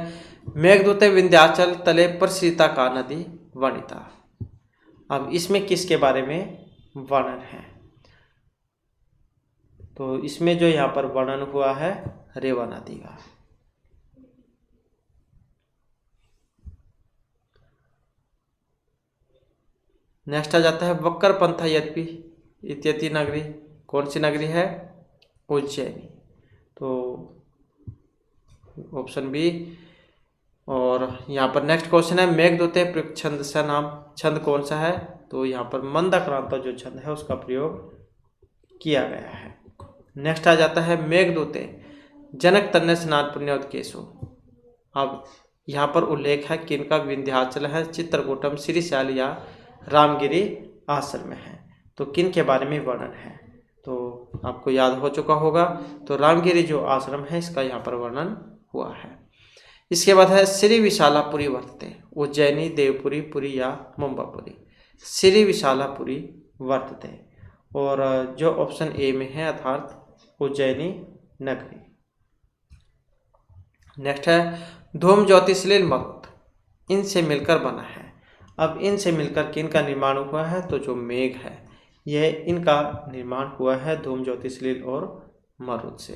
Speaker 1: मेघदूते विंध्याचल तले पर सीता का नदी वर्णिता। अब इसमें किसके बारे में वर्णन है? तो इसमें जो यहाँ पर वर्णन हुआ है रेवा नदी का। नेक्स्ट आ जाता है वक्कर पंथा यद्यपि इत्यति नगरी कौन सी नगरी है? उज्जैनी। तो ऑप्शन बी। और यहाँ पर नेक्स्ट क्वेश्चन है मेघदूते प्रयुक्त छंद सा नाम, छंद कौन सा है? तो यहाँ पर मंदाक्रांता जो छंद है उसका प्रयोग किया गया है। नेक्स्ट आ जाता है मेघदूते जनक तन्य स्नान पुण्योदकेशु। अब यहाँ पर उल्लेख है कि इनका विंध्याचल है, चित्रकूटम, श्रीशैल या रामगिरी आश्रम में है। तो किन के बारे में वर्णन है? तो आपको याद हो चुका होगा, तो रामगिरी जो आश्रम है इसका यहाँ पर वर्णन हुआ है। इसके बाद है श्री विशालापुरी वर्तते, उज्जैनी, देवपुरी, पुरी या मुंबापुरी? श्री विशालापुरी वर्तते, और जो ऑप्शन ए में है अर्थात उज्जैनी नगरी। नेक्स्ट है धूम ज्योतिषलील मरुत इनसे मिलकर बना है। अब इनसे मिलकर किन का निर्माण हुआ है? तो जो मेघ है यह इनका निर्माण हुआ है धूम ज्योतिषलील और मरुत से।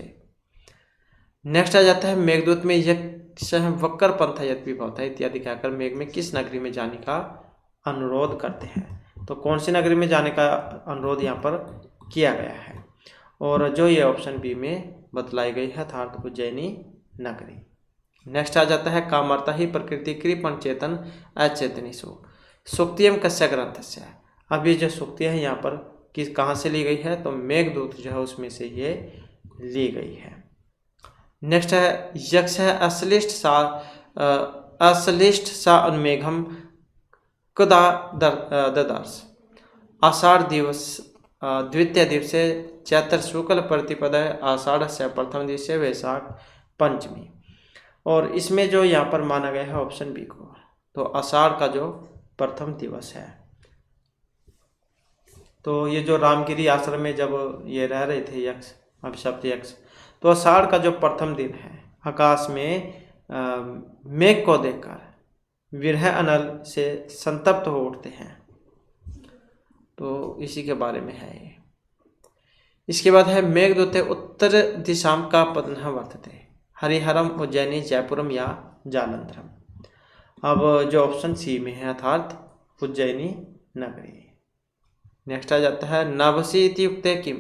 Speaker 1: नेक्स्ट आ जाता है मेघदूत में यक्ष वक्र पंथ यद्य भवता इत्यादि कहकर मेघ में किस नगरी में जाने का अनुरोध करते हैं। तो कौन सी नगरी में जाने का अनुरोध यहाँ पर किया गया है, और जो ये ऑप्शन बी में बतलाई गई है अर्थात उज्जैनी नगरी। नेक्स्ट आ जाता है कामर्ता ही प्रकृति कृपण चेतन अचेतनी सूक्तियम कस्य ग्रंथ से। अब ये जो सूक्ति है यहाँ पर किस कहाँ से ली गई है, तो मेघदूत जो है उसमें से ये ली गई है। नेक्स्ट है यक्ष है अश्लिष्ट सा उन्मेघम कदा ददर्श आषाढ़ दिवस द्वितीय दिवसे चैत्र शुक्ल प्रतिपद आषाढ़ से प्रथम दिवसे वैशाख पंचमी। और इसमें जो यहाँ पर माना गया है ऑप्शन बी को, तो आषाढ़ का जो प्रथम दिवस है। तो ये जो रामगिरी आश्रम में जब ये रह रहे थे यक्ष अभिशप्त यक्ष, तो आषाढ़ का जो प्रथम दिन है आकाश में मेघ को देखकर विरह अनल से संतप्त हो उठते हैं। तो इसी के बारे में है ये। इसके बाद है मेघदूते उत्तर दिशाम का पदन वर्तते हरिहरम उज्जैनी जयपुरम या जालंधरम। अब जो ऑप्शन सी में है अर्थात उज्जैनी नगरी। नेक्स्ट आ जाता है नवसी इत्युक्ते किम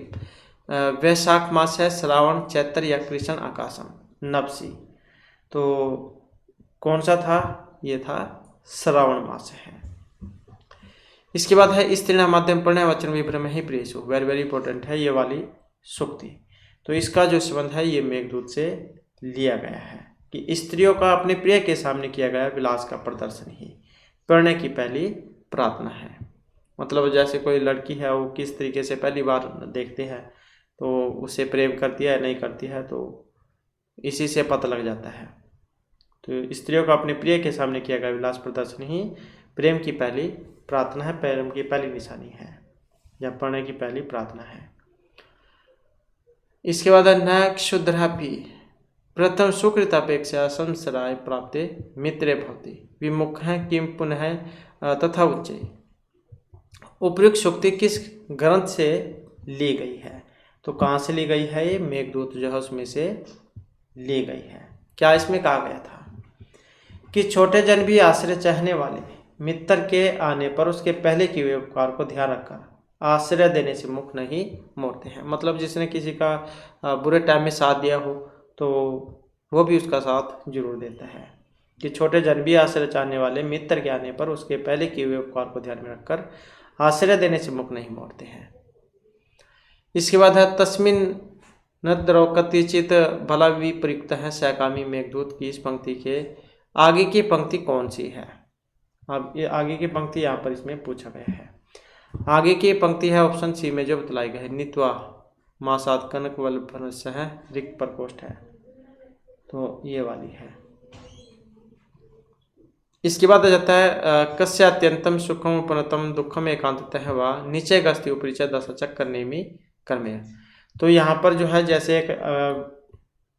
Speaker 1: वैशाख मास है श्रावण चैत्र या कृष्ण आकाशम नवसी। तो कौन सा था, ये था श्रावण मास है। इसके बाद है स्त्रीण माध्यम प्रणय वचन विभ्रम ही प्रियसु, वेरी वेरी इंपॉर्टेंट है ये वाली सूक्ति। तो इसका जो संबंध है ये मेघदूत से लिया गया है कि स्त्रियों का अपने प्रिय के सामने किया गया विलास का प्रदर्शन ही प्रणय की पहली प्रार्थना है। मतलब जैसे कोई लड़की है वो किस तरीके से पहली बार देखते हैं तो उसे प्रेम करती है या नहीं करती है, तो इसी से पता लग जाता है। तो स्त्रियों का अपने प्रिय के सामने किया गया विलास प्रदर्शन ही प्रेम की पहली प्रार्थना है, प्रेम की पहली निशानी है या प्रणय की पहली प्रार्थना है। इसके बाद न क्षुद्रापि प्रथम सुकृत अपेक्षा संसराय प्राप्ते मित्रे भवति विमुख है किम पुनः तथा उच्च। उपयुक्त सूक्ति किस ग्रंथ से ली गई है, तो कहाँ से ली गई है, ये मेघदूत जो है उसमें से ली गई है। क्या इसमें कहा गया था कि छोटे जन भी आश्रय चाहने वाले मित्र के आने पर उसके पहले किए हुए उपकार को ध्यान रखकर आश्रय देने से मुख नहीं मोड़ते हैं। मतलब जिसने किसी का बुरे टाइम में साथ दिया हो तो वो भी उसका साथ जरूर देता है। कि छोटे जन भी आश्रय चाहने वाले मित्र के आने पर उसके पहले किए हुए उपकार को ध्यान में रखकर आश्रय देने से मुख नहीं मोड़ते हैं। इसके बाद है तस्मिन न द्रौकतिचित भला विप्रयुक्त है सैकामी मेघदूत की इस पंक्ति के आगे की पंक्ति कौन सी है। अब ये आगे की पंक्ति यहाँ पर इसमें पूछा गया है। आगे की पंक्ति है ऑप्शन सी में जो बतलाई गई है नित्वा मासात कनक वल्लभ है रिक्त प्रकोष्ठ है, तो ये वाली है। इसके बाद आ जाता है कस्य अत्यंतम सुखम उपनतम दुखम एकांततः वा नीचे गस्ती उपरिचय दशचक करने में कर्मे। तो यहाँ पर जो है जैसे एक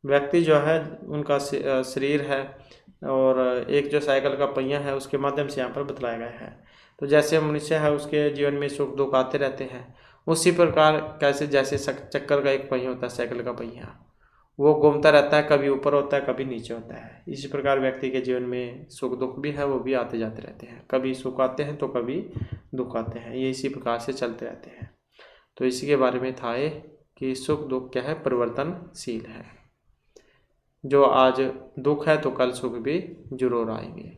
Speaker 1: व्यक्ति जो है उनका शरीर है और एक जो साइकिल का पहिया है उसके माध्यम से यहाँ पर बतलाया गया है। तो जैसे मनुष्य है उसके जीवन में सुख दुख आते रहते हैं, उसी प्रकार कैसे जैसे चक्कर का एक पहिया होता है साइकिल का पहिया, वो घूमता रहता है, कभी ऊपर होता है कभी नीचे होता है। इसी प्रकार व्यक्ति के जीवन में सुख दुख भी है, वो भी आते जाते रहते हैं, कभी सुख आते हैं तो कभी दुख आते हैं, ये इसी प्रकार से चलते रहते हैं। तो इसी के बारे में था ये कि सुख दुख क्या है, परिवर्तनशील है। जो आज दुख है तो कल सुख भी जरूर आएंगे।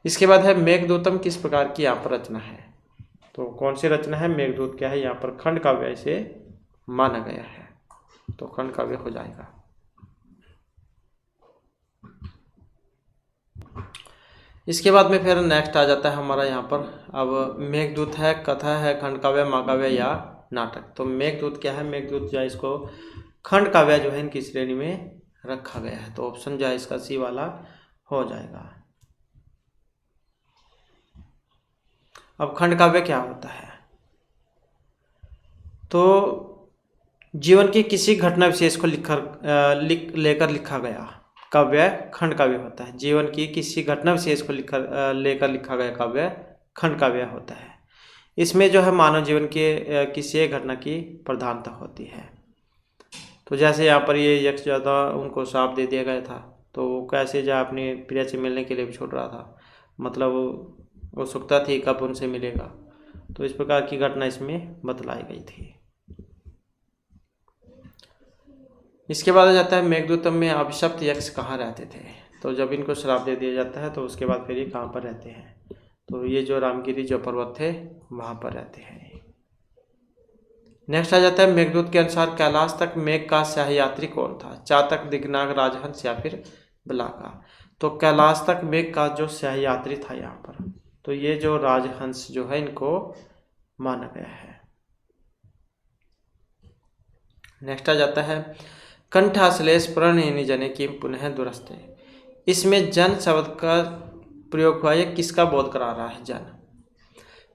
Speaker 1: इसके बाद है मेघदूतम किस प्रकार की यहाँ पर रचना है, तो कौन सी रचना है, मेघदूत क्या है, यहाँ पर खंड काव्य से माना गया है, तो खंड काव्य हो जाएगा। इसके बाद में फिर नेक्स्ट आ जाता है हमारा यहाँ पर, अब मेघदूत है, कथा है, खंड काव्य, महाकाव्य या नाटक। तो मेघदूत क्या है, मेघदूत जो है इसको खंड काव्य जो है इनकी श्रेणी में रखा गया है, तो ऑप्शन जो है इसका सी वाला हो जाएगा। अब खंड काव्य क्या होता है, तो जीवन की किसी घटना विशेष को लेकर लिखा गया काव्य खंड काव्य होता है। जीवन की किसी घटना विशेष को लेकर लिखा गया काव्य खंड काव्य होता है। इसमें जो है मानव जीवन के किसी एक घटना की प्रधानता होती है। तो जैसे यहाँ पर ये यक्ष जो था उनको श्राप दे दिया गया था, तो वो कैसे जो अपनी प्रिया से मिलने के लिए भी छोड़ रहा था, मतलब उत्सुकता थी कब उनसे मिलेगा। तो इस प्रकार की घटना इसमें बतलाई गई थी। इसके बाद आ जाता है मेघदूतम में अभिशप्त यक्ष कहाँ रहते थे। तो जब इनको श्राप दे दिया जाता है तो उसके बाद फिर ये कहाँ पर रहते हैं, तो ये जो रामगिरी जो पर्वत थे वहाँ पर रहते हैं। नेक्स्ट आ जाता है मेघदूत के अनुसार कैलाश तक मेघ का सहयात्री कौन था, चातक, दिग्नाग, राजहंस या फिर बलाका। तो कैलाश तक मेघ का जो सहयात्री था यहाँ पर, तो ये जो राजहंस जो है इनको माना गया है। नेक्स्ट आ जाता है कंठाश्लेष प्रणयनी जने की पुनः दुरस्ते। इसमें जन शब्द का प्रयोग हुआ, ये किसका बोध करा रहा है, जन,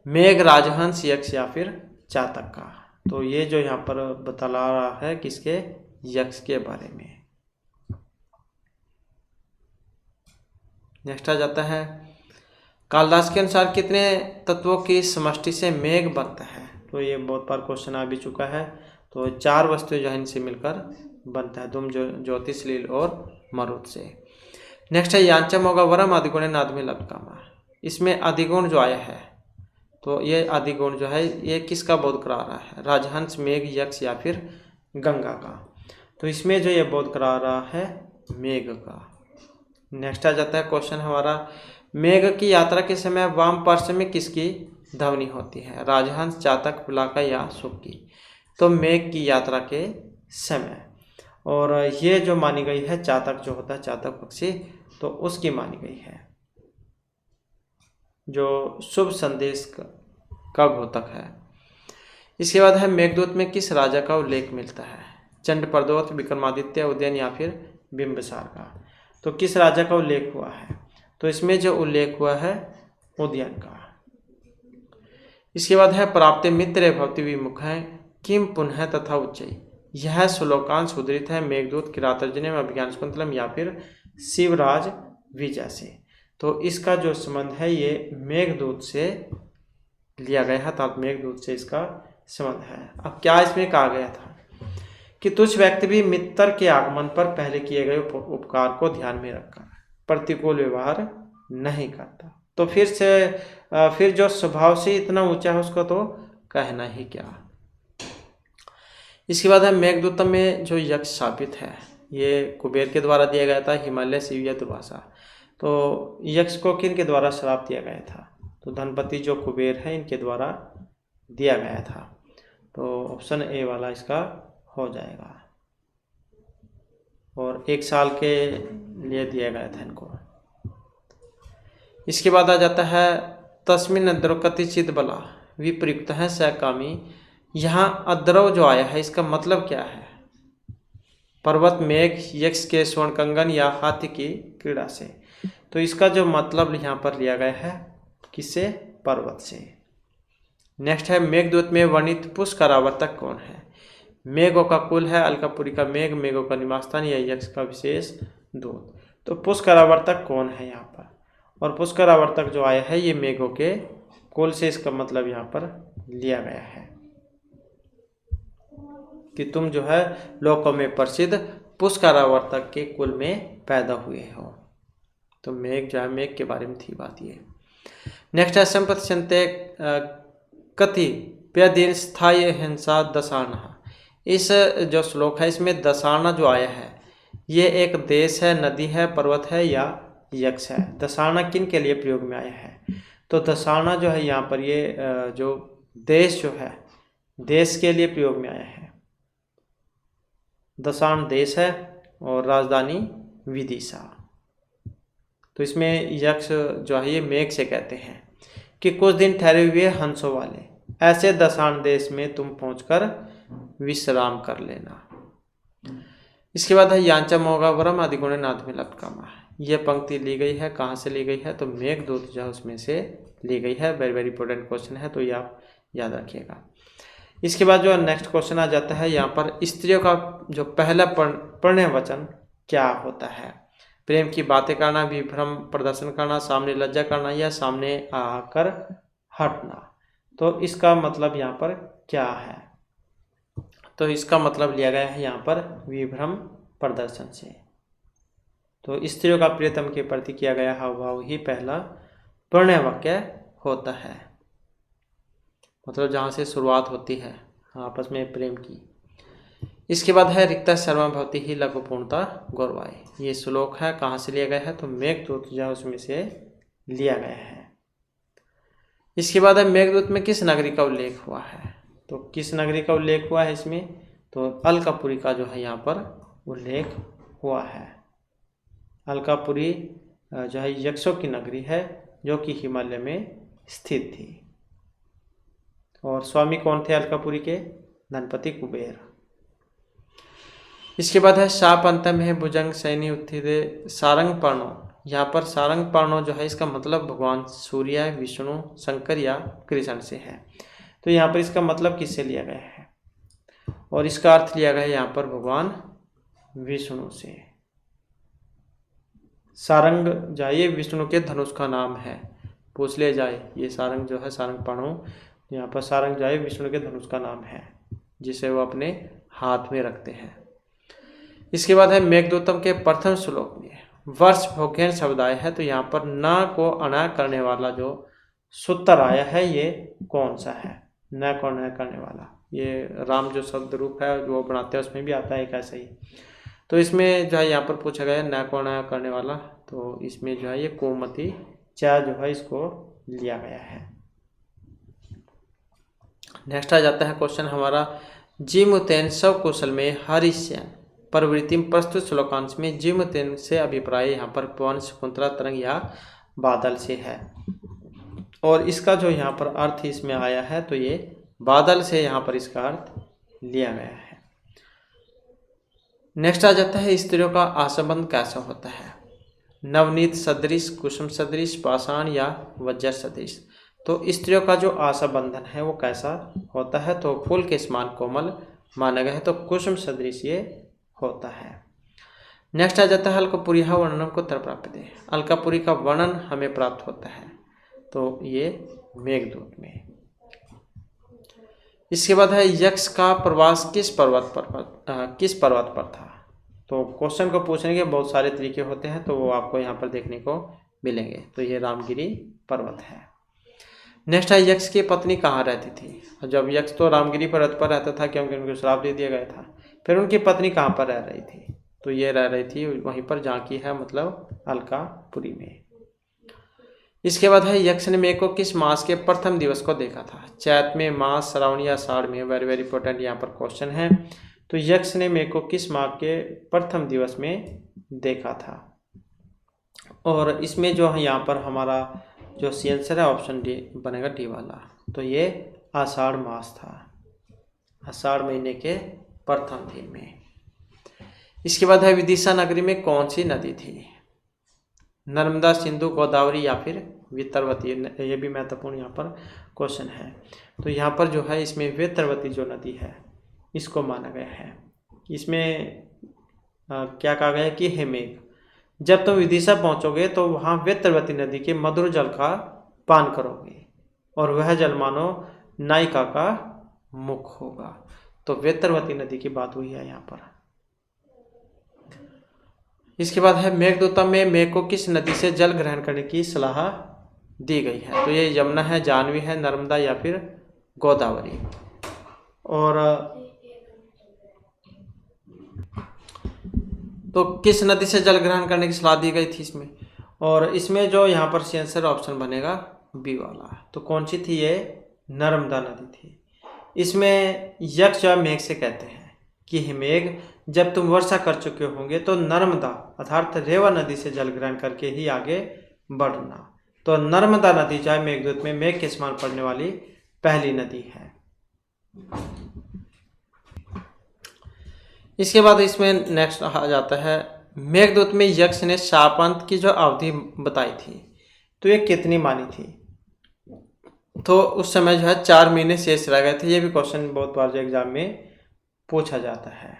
Speaker 1: मेघ, राजहंस, यक्ष या फिर चातक का। तो ये जो यहाँ पर बता रहा है किसके, यक्ष के बारे में। नेक्स्ट आ जाता है कालिदास के अनुसार कितने तत्वों की समष्टि से मेघ बनता है। तो ये बहुत बार क्वेश्चन आ भी चुका है। तो 4 वस्तुएं जो है इनसे मिलकर बनता है, धूम, ज्योतिष, लील और मरुत से। नेक्स्ट है यांचम होगा वरम अधिगुण नाद में लपकामा। इसमें अधिगुण जो आया है, तो ये अधिगुण जो है ये किसका बोध करा रहा है, राजहंस, मेघ, यक्ष या फिर गंगा का। तो इसमें जो ये बोध करा रहा है मेघ का। नेक्स्ट आ जाता है क्वेश्चन हमारा, मेघ की यात्रा के समय वाम पार्श्व में किसकी ध्वनि होती है, राजहंस, चातक, पुलाका या सुक्की। तो मेघ की यात्रा के समय, और ये जो मानी गई है चातक जो होता है, चातक पक्षी, तो उसकी मानी गई है, जो शुभ संदेश का घोतक है। इसके बाद है मेघदूत में किस राजा का उल्लेख मिलता है, चंड, प्रदोत, विक्रमादित्य, उदयन या फिर बिंबिसार का। तो किस राजा का उल्लेख हुआ है, तो इसमें जो उल्लेख हुआ है उदयन का। इसके बाद है प्राप्त मित्र भवति विमुख है किम पुनः तथा उच्चई। यह श्लोकांश उद्धृत है मेघदूत, किरातार्जुनीय, अभिज्ञान शाकुंतलम या फिर शिवराज विजय से। तो इसका जो संबंध है ये मेघदूत से लिया गया है, तो मेघदूत से इसका संबंध है। अब क्या इसमें कहा गया था कि तुच्छ व्यक्ति भी मित्र के आगमन पर पहले किए गए उपकार को ध्यान में रखकर प्रतिकूल व्यवहार नहीं करता। तो फिर जो स्वभाव से इतना ऊंचा है उसको तो कहना ही क्या। इसके बाद है मेघदूतम में जो यक्ष शापित है ये कुबेर के द्वारा दिया गया था, हिमालय, शिव या दुर्वासा। तो यक्ष को किन के द्वारा श्राप दिया गया था, तो धनपति जो कुबेर है इनके द्वारा दिया गया था। तो ऑप्शन ए वाला इसका हो जाएगा, और 1 साल के लिए दिया गया था इनको। इसके बाद आ जाता है तस्मिन अद्रवकति चित बला विप्रयुक्त है सकामी। यहाँ अद्रव जो आया है इसका मतलब क्या है, पर्वत, मेघ, यक्ष के स्वर्ण कंगन या हाथी की क्रीड़ा से। तो इसका जो मतलब यहाँ पर लिया गया है किससे, पर्वत से। नेक्स्ट है मेघदूत में वर्णित पुष्करावर्तक कौन है, मेघों का कुल है, अलकापुरी का मेघ, मेघों का निवास स्थान या यक्ष का विशेष दूत। तो पुष्करावर्तक कौन है यहाँ पर, और पुष्करावर्तक जो आया है ये मेघों के कुल से, इसका मतलब यहाँ पर लिया गया है कि तुम जो है लोकों में प्रसिद्ध पुष्करावर्तक के कुल में पैदा हुए हो। तो मेघ जो है, मेघ के बारे में थी बात ये। नेक्स्ट है संपत्ति संते कति प्यदीन स्थायी हिंसा दशाना। इस जो श्लोक है इसमें दशाना जो आया है ये एक देश है, नदी है, पर्वत है या यक्ष है। दशाना किन के लिए प्रयोग में आया है, तो दशाना जो है यहाँ पर ये जो देश जो है देश के लिए प्रयोग में आया है। दशान देश है और राजधानी विदिशा। तो इसमें यक्ष जो है ये मेघ से कहते हैं कि कुछ दिन ठहरे हुए हंसों वाले, ऐसे दशान देश में तुम पहुंचकर विश्राम कर लेना। इसके बाद है यांचम होगा वरम अधिगुण नाद में लपकामा। यह पंक्ति ली गई है, कहाँ से ली गई है, तो मेघदूत जो है उसमें से ली गई है। वेरी वेरी इंपॉर्टेंट क्वेश्चन है, तो ये आप याद रखिएगा। इसके बाद जो नेक्स्ट क्वेश्चन आ जाता है यहाँ पर स्त्रियों का जो पहला प्रणय वचन क्या होता है, प्रेम की बातें करना, विभ्रम प्रदर्शन करना, सामने लज्जा करना या सामने आकर हटना। तो इसका मतलब यहाँ पर क्या है, तो इसका मतलब लिया गया है यहाँ पर विभ्रम प्रदर्शन से। तो स्त्रियों का प्रियतम के प्रति किया गया हावभाव ही पहला प्रणय वाक्य होता है, मतलब जहाँ से शुरुआत होती है आपस में प्रेम की। इसके बाद है रिक्ता सर्वम भवति ही लघु पूर्णता गौरवाय। ये श्लोक है, कहाँ से लिया गया है, तो मेघदूत जो है उसमें से लिया गया है। इसके बाद है मेघदूत में किस नगरी का उल्लेख हुआ है, तो किस नगरी का उल्लेख हुआ है इसमें, तो अलकापुरी का जो है यहाँ पर उल्लेख हुआ है। अलकापुरी जो है यक्षों की नगरी है जो कि हिमालय में स्थित थी। और स्वामी कौन थे अलकापुरी के, धनपति कुबेर। इसके बाद है शाप अंतम है भुजंग सैनी उत्थित सारंग पर्णो। यहाँ पर सारंग पर्णो जो है इसका मतलब भगवान सूर्य, विष्णु, शंकर या कृष्ण से है। तो यहाँ पर इसका मतलब किससे लिया गया है, और इसका अर्थ लिया गया है यहाँ पर भगवान विष्णु से। सारंग जाए विष्णु के धनुष का नाम है, पूछ ले जाए। ये सारंग जो है सारंग पर्णो, यहाँ पर सारंग जाए विष्णु के धनुष का नाम है जिसे वो अपने हाथ में रखते हैं। इसके बाद है मेघदूतम के प्रथम श्लोक में वर्ष भोग्यन शब्द आया है, तो यहाँ पर न को अना करने वाला जो सूत्र आया है ये कौन सा है, न को अना करने वाला। ये राम जो शब्द रूप है जो बनाते हैं उसमें भी आता है एक ऐसा ही। तो इसमें जो है यहाँ पर पूछा गया है न को अना करने वाला, तो इसमें जो है ये कोमति चा जो है इसको लिया गया है। नेक्स्ट आ जाता है क्वेश्चन हमारा, जिमुतेन सब कुशल में हरिश्यन प्रवृत्ति प्रस्तुत श्लोकांश में जिमुतेन से अभिप्राय यहाँ पर पवन, शकुंतला, तरंग या बादल से है। और इसका जो यहाँ पर अर्थ इसमें आया है तो ये बादल से यहाँ पर इसका अर्थ लिया गया है। नेक्स्ट आ जाता है स्त्रियों का आसंबंध कैसा होता है, नवनीत सदृश, कुसुम सदृश, पाषाण या वज्र सदृश। तो स्त्रियों का जो आशा बंधन है वो कैसा होता है, तो फूल के समान कोमल माना गया है, तो कुसुम सदृश ये होता है। नेक्स्ट आ जाता है अलकापुरी वर्णन को तर प्राप्त है। अलकापुरी का वर्णन हमें प्राप्त होता है तो ये मेघदूत में। इसके बाद है यक्ष का प्रवास किस पर्वत पर था। तो क्वेश्चन को पूछने के बहुत सारे तरीके होते हैं, तो वो आपको यहाँ पर देखने को मिलेंगे। तो ये रामगिरी पर्वत है। नेक्स्ट है यक्ष की पत्नी कहाँ रहती थी। जब यक्ष तो रामगिरी पर्वत पर रहता था क्योंकि उनको श्राप दे दिया गया था। फिर उनकी पत्नी कहाँ पर रह रही थी, तो ये रह रही थी वहीं पर जहाँ की है मतलब अलकापुरी में। इसके बाद है यक्ष ने मेघ को किस मास के प्रथम दिवस को देखा था, चैत में, मास, श्रावण या आषाढ़ में। वेरी वेरी इंपॉर्टेंट यहाँ पर क्वेश्चन है। तो यक्ष ने मेघ को किस माह के प्रथम दिवस में देखा था, और इसमें जो है यहाँ पर हमारा जो आंसर है ऑप्शन डी बनेगा, डी वाला। तो ये आषाढ़ मास था, आषाढ़ महीने के प्रथम दिन में। इसके बाद है विदिशा नगरी में कौन सी नदी थी, नर्मदा, सिंधु, गोदावरी या फिर वितरवती। ये भी महत्वपूर्ण यहाँ पर क्वेश्चन है। तो यहाँ पर जो है इसमें वितरवती जो नदी है इसको माना गया है। इसमें क्या कहा गया है कि हे मेघ, जब तुम विदिशा पहुँचोगे तो वहाँ वितरवती नदी के मधुर जल का पान करोगे और वह जल मानो नायिका का मुख होगा। तो वितरवती नदी की बात हुई है यहाँ पर। इसके बाद है मेघदूतम में मेघ को किस नदी से जल ग्रहण करने की सलाह दी गई है। तो ये यमुना है, जाह्नवी है, नर्मदा या फिर गोदावरी। और तो किस नदी से जल ग्रहण करने की सलाह दी गई थी इसमें, और इसमें जो यहाँ पर आंसर ऑप्शन बनेगा बी वाला। तो कौन सी थी ये, नर्मदा नदी थी। इसमें यक्ष जो मेघ से कहते हैं कि हे मेघ, जब तुम वर्षा कर चुके होंगे तो नर्मदा अर्थात रेवा नदी से जल ग्रहण करके ही आगे बढ़ना। तो नर्मदा नदी जो है मेघदूत में मेघ के समान पड़ने वाली पहली नदी है। इसके बाद इसमें नेक्स्ट आ जाता है मेघदूत में यक्ष ने शापांत की जो अवधि बताई थी तो ये कितनी मानी थी। तो उस समय जो है 4 महीने शेष रह गए थे। ये भी क्वेश्चन बहुत बार जो एग्जाम में पूछा जाता है।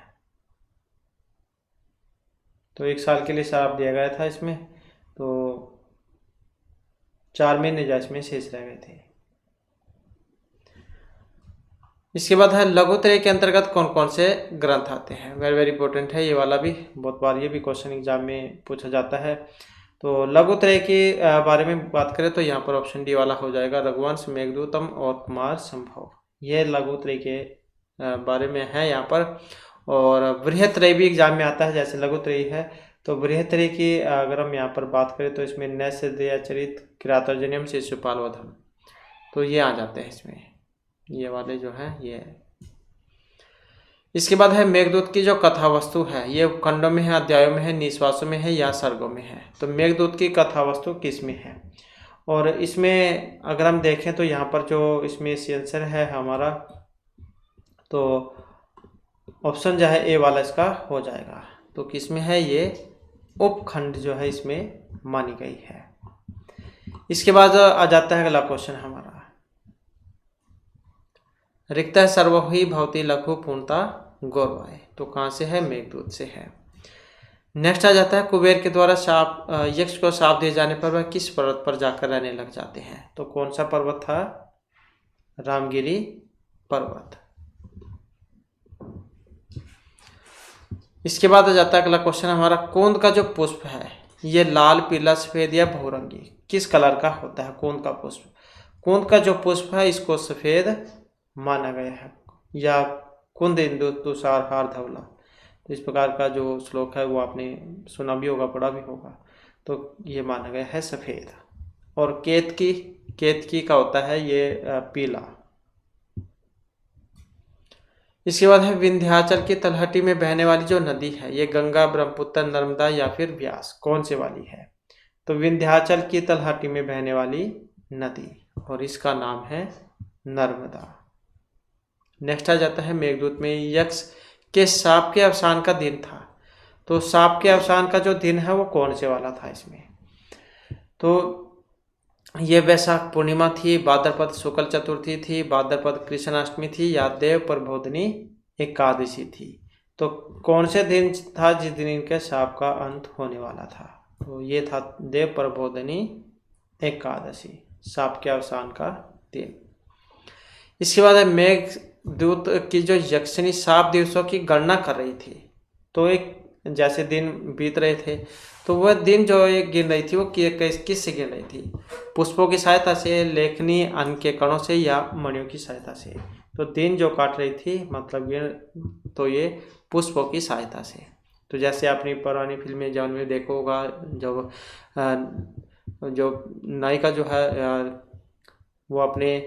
Speaker 1: तो 1 साल के लिए श्राप दिया गया था इसमें, तो 4 महीने जो इसमें शेष रह गए थे। इसके बाद है लघुत्रय के अंतर्गत कौन कौन से ग्रंथ आते हैं। वेरी वेरी इंपॉर्टेंट है ये वाला भी, बहुत बार ये भी क्वेश्चन एग्जाम में पूछा जाता है। तो लघुत्रय के बारे में बात करें तो यहाँ पर ऑप्शन डी वाला हो जाएगा, रघुवंश, मेघदूतम और कुमार संभव। ये लघुत्रय के बारे में है यहाँ पर। और बृहत्त्रय भी एग्जाम में आता है, जैसे लघुत्रय है तो बृहत्त्रय की अगर हम यहाँ पर बात करें तो इसमें नैष दयाचरित, किरातार्जुनीयम, शिशुपाल वधम, तो ये आ जाते हैं इसमें, ये वाले जो है ये है। इसके बाद है मेघदूत की जो कथा वस्तु है ये खंडों में है, अध्यायों में है, निश्वासों में है या सर्गों में है। तो मेघदूत की कथा वस्तु किस में है, और इसमें अगर हम देखें तो यहाँ पर जो इसमें आंसर है हमारा, तो ऑप्शन जो है ए वाला इसका हो जाएगा। तो किस में है, ये उपखंड जो है इसमें मानी गई है। इसके बाद आ जाता है अगला क्वेश्चन हमारा, रिक्त सर्वहि भवति लघु पूर्णता गौरवाय। तो कहाँ से है, मेघदूत से है। नेक्स्ट आ जाता है कुबेर के द्वारा शाप यक्ष को शाप दिए जाने पर वह किस पर्वत पर जाकर रहने लग जाते हैं। तो कौन सा पर्वत था, रामगिरी पर्वत। इसके बाद आ जाता है अगला क्वेश्चन हमारा, कोंद का जो पुष्प है ये लाल, पीला, सफेद या बहुरंगी किस कलर का होता है। कोंद का पुष्प, कोंद का जो पुष्प है इसको सफेद माना गया है, या कुंद इंदु तुषार हार धवला। तो इस प्रकार का जो श्लोक है वो आपने सुना भी होगा, पढ़ा भी होगा। तो ये माना गया है सफेद। और केतकी का होता है ये पीला। इसके बाद है विंध्याचल की तलहटी में बहने वाली जो नदी है ये गंगा, ब्रह्मपुत्र, नर्मदा या फिर व्यास, कौन से वाली है। तो विंध्याचल की तलहटी में बहने वाली नदी, और इसका नाम है नर्मदा। नेक्स्ट आ जाता है मेघदूत में यक्ष के शाप के अवसान का दिन था। तो शाप के अवसान का जो दिन है वो कौन से वाला था इसमें। तो ये वैशाख पूर्णिमा थी, भाद्रपद शुक्ल चतुर्थी थी, भाद्रपद कृष्णाष्टमी थी या देव प्रबोधनी एकादशी थी। तो कौन से दिन था जिस दिन इनके शाप का अंत होने वाला था। तो ये था देव प्रबोधनी एकादशी, शाप के अवसान का दिन। इसके बाद है मेघदूत की जो यक्षिणी शाप दिवसों की गणना कर रही थी। तो एक जैसे दिन बीत रहे थे तो वह दिन जो एक गिन रही थी वो किस से गिन रही थी, पुष्पों की सहायता से, लेखनी, अन्न के कणों से या मणियों की सहायता से। तो दिन जो काट रही थी मतलब तो ये पुष्पों की सहायता से। तो जैसे अपनी पुरानी फिल्में जौन में देखो होगा, जो नायिका जो है वो अपने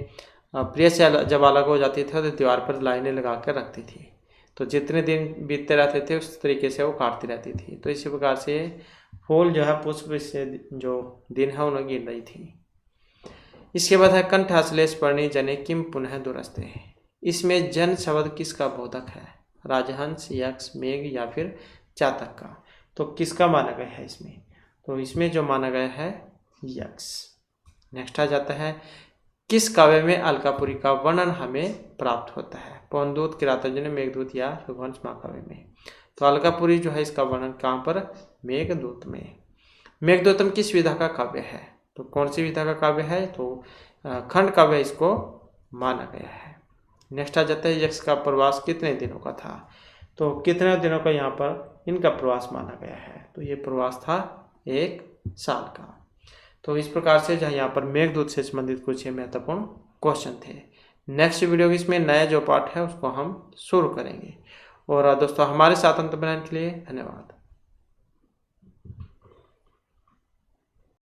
Speaker 1: प्रिय से जब अलग हो जाती थी तो दीवार पर लाइनें लगा कर रखती थी। तो जितने दिन बीतते रहते थे उस तरीके से वो काटती रहती थी। तो इसी प्रकार से फूल जो है पुष्प से जो दिन है उन्हें गिन रही थी। इसके बाद है कंठाश्लेष पर्णी जने किम पुनः दुरस्ते। इसमें जन शब्द किसका बोधक है, राजहंस, यक्ष, मेघ या फिर चातक का। तो किसका माना गया है इसमें, तो इसमें जो माना गया है यक्ष। नेक्स्ट आ जाता है किस काव्य में अलकापुरी का वर्णन हमें प्राप्त होता है, पवनदूत, किरातार्जुनीय, मेघदूत या रघुवंश महाकाव्य में। तो अलकापुरी जो है इसका वर्णन कहाँ पर, मेघदूत में। मेघदूतम किस विधा का काव्य है, तो कौन सी विधा का काव्य है, तो खंड काव्य इसको माना गया है। नेक्स्ट आ जाता है यक्ष का प्रवास कितने दिनों का था। तो कितने दिनों का यहाँ पर इनका प्रवास माना गया है, तो ये प्रवास था 1 साल का। तो इस प्रकार से जहाँ यहाँ पर मेघदूत से संबंधित कुछ महत्वपूर्ण क्वेश्चन थे। नेक्स्ट वीडियो में इसमें नया जो पार्ट है उसको हम शुरू करेंगे। और दोस्तों हमारे साथ अंत बनाने के लिए धन्यवाद।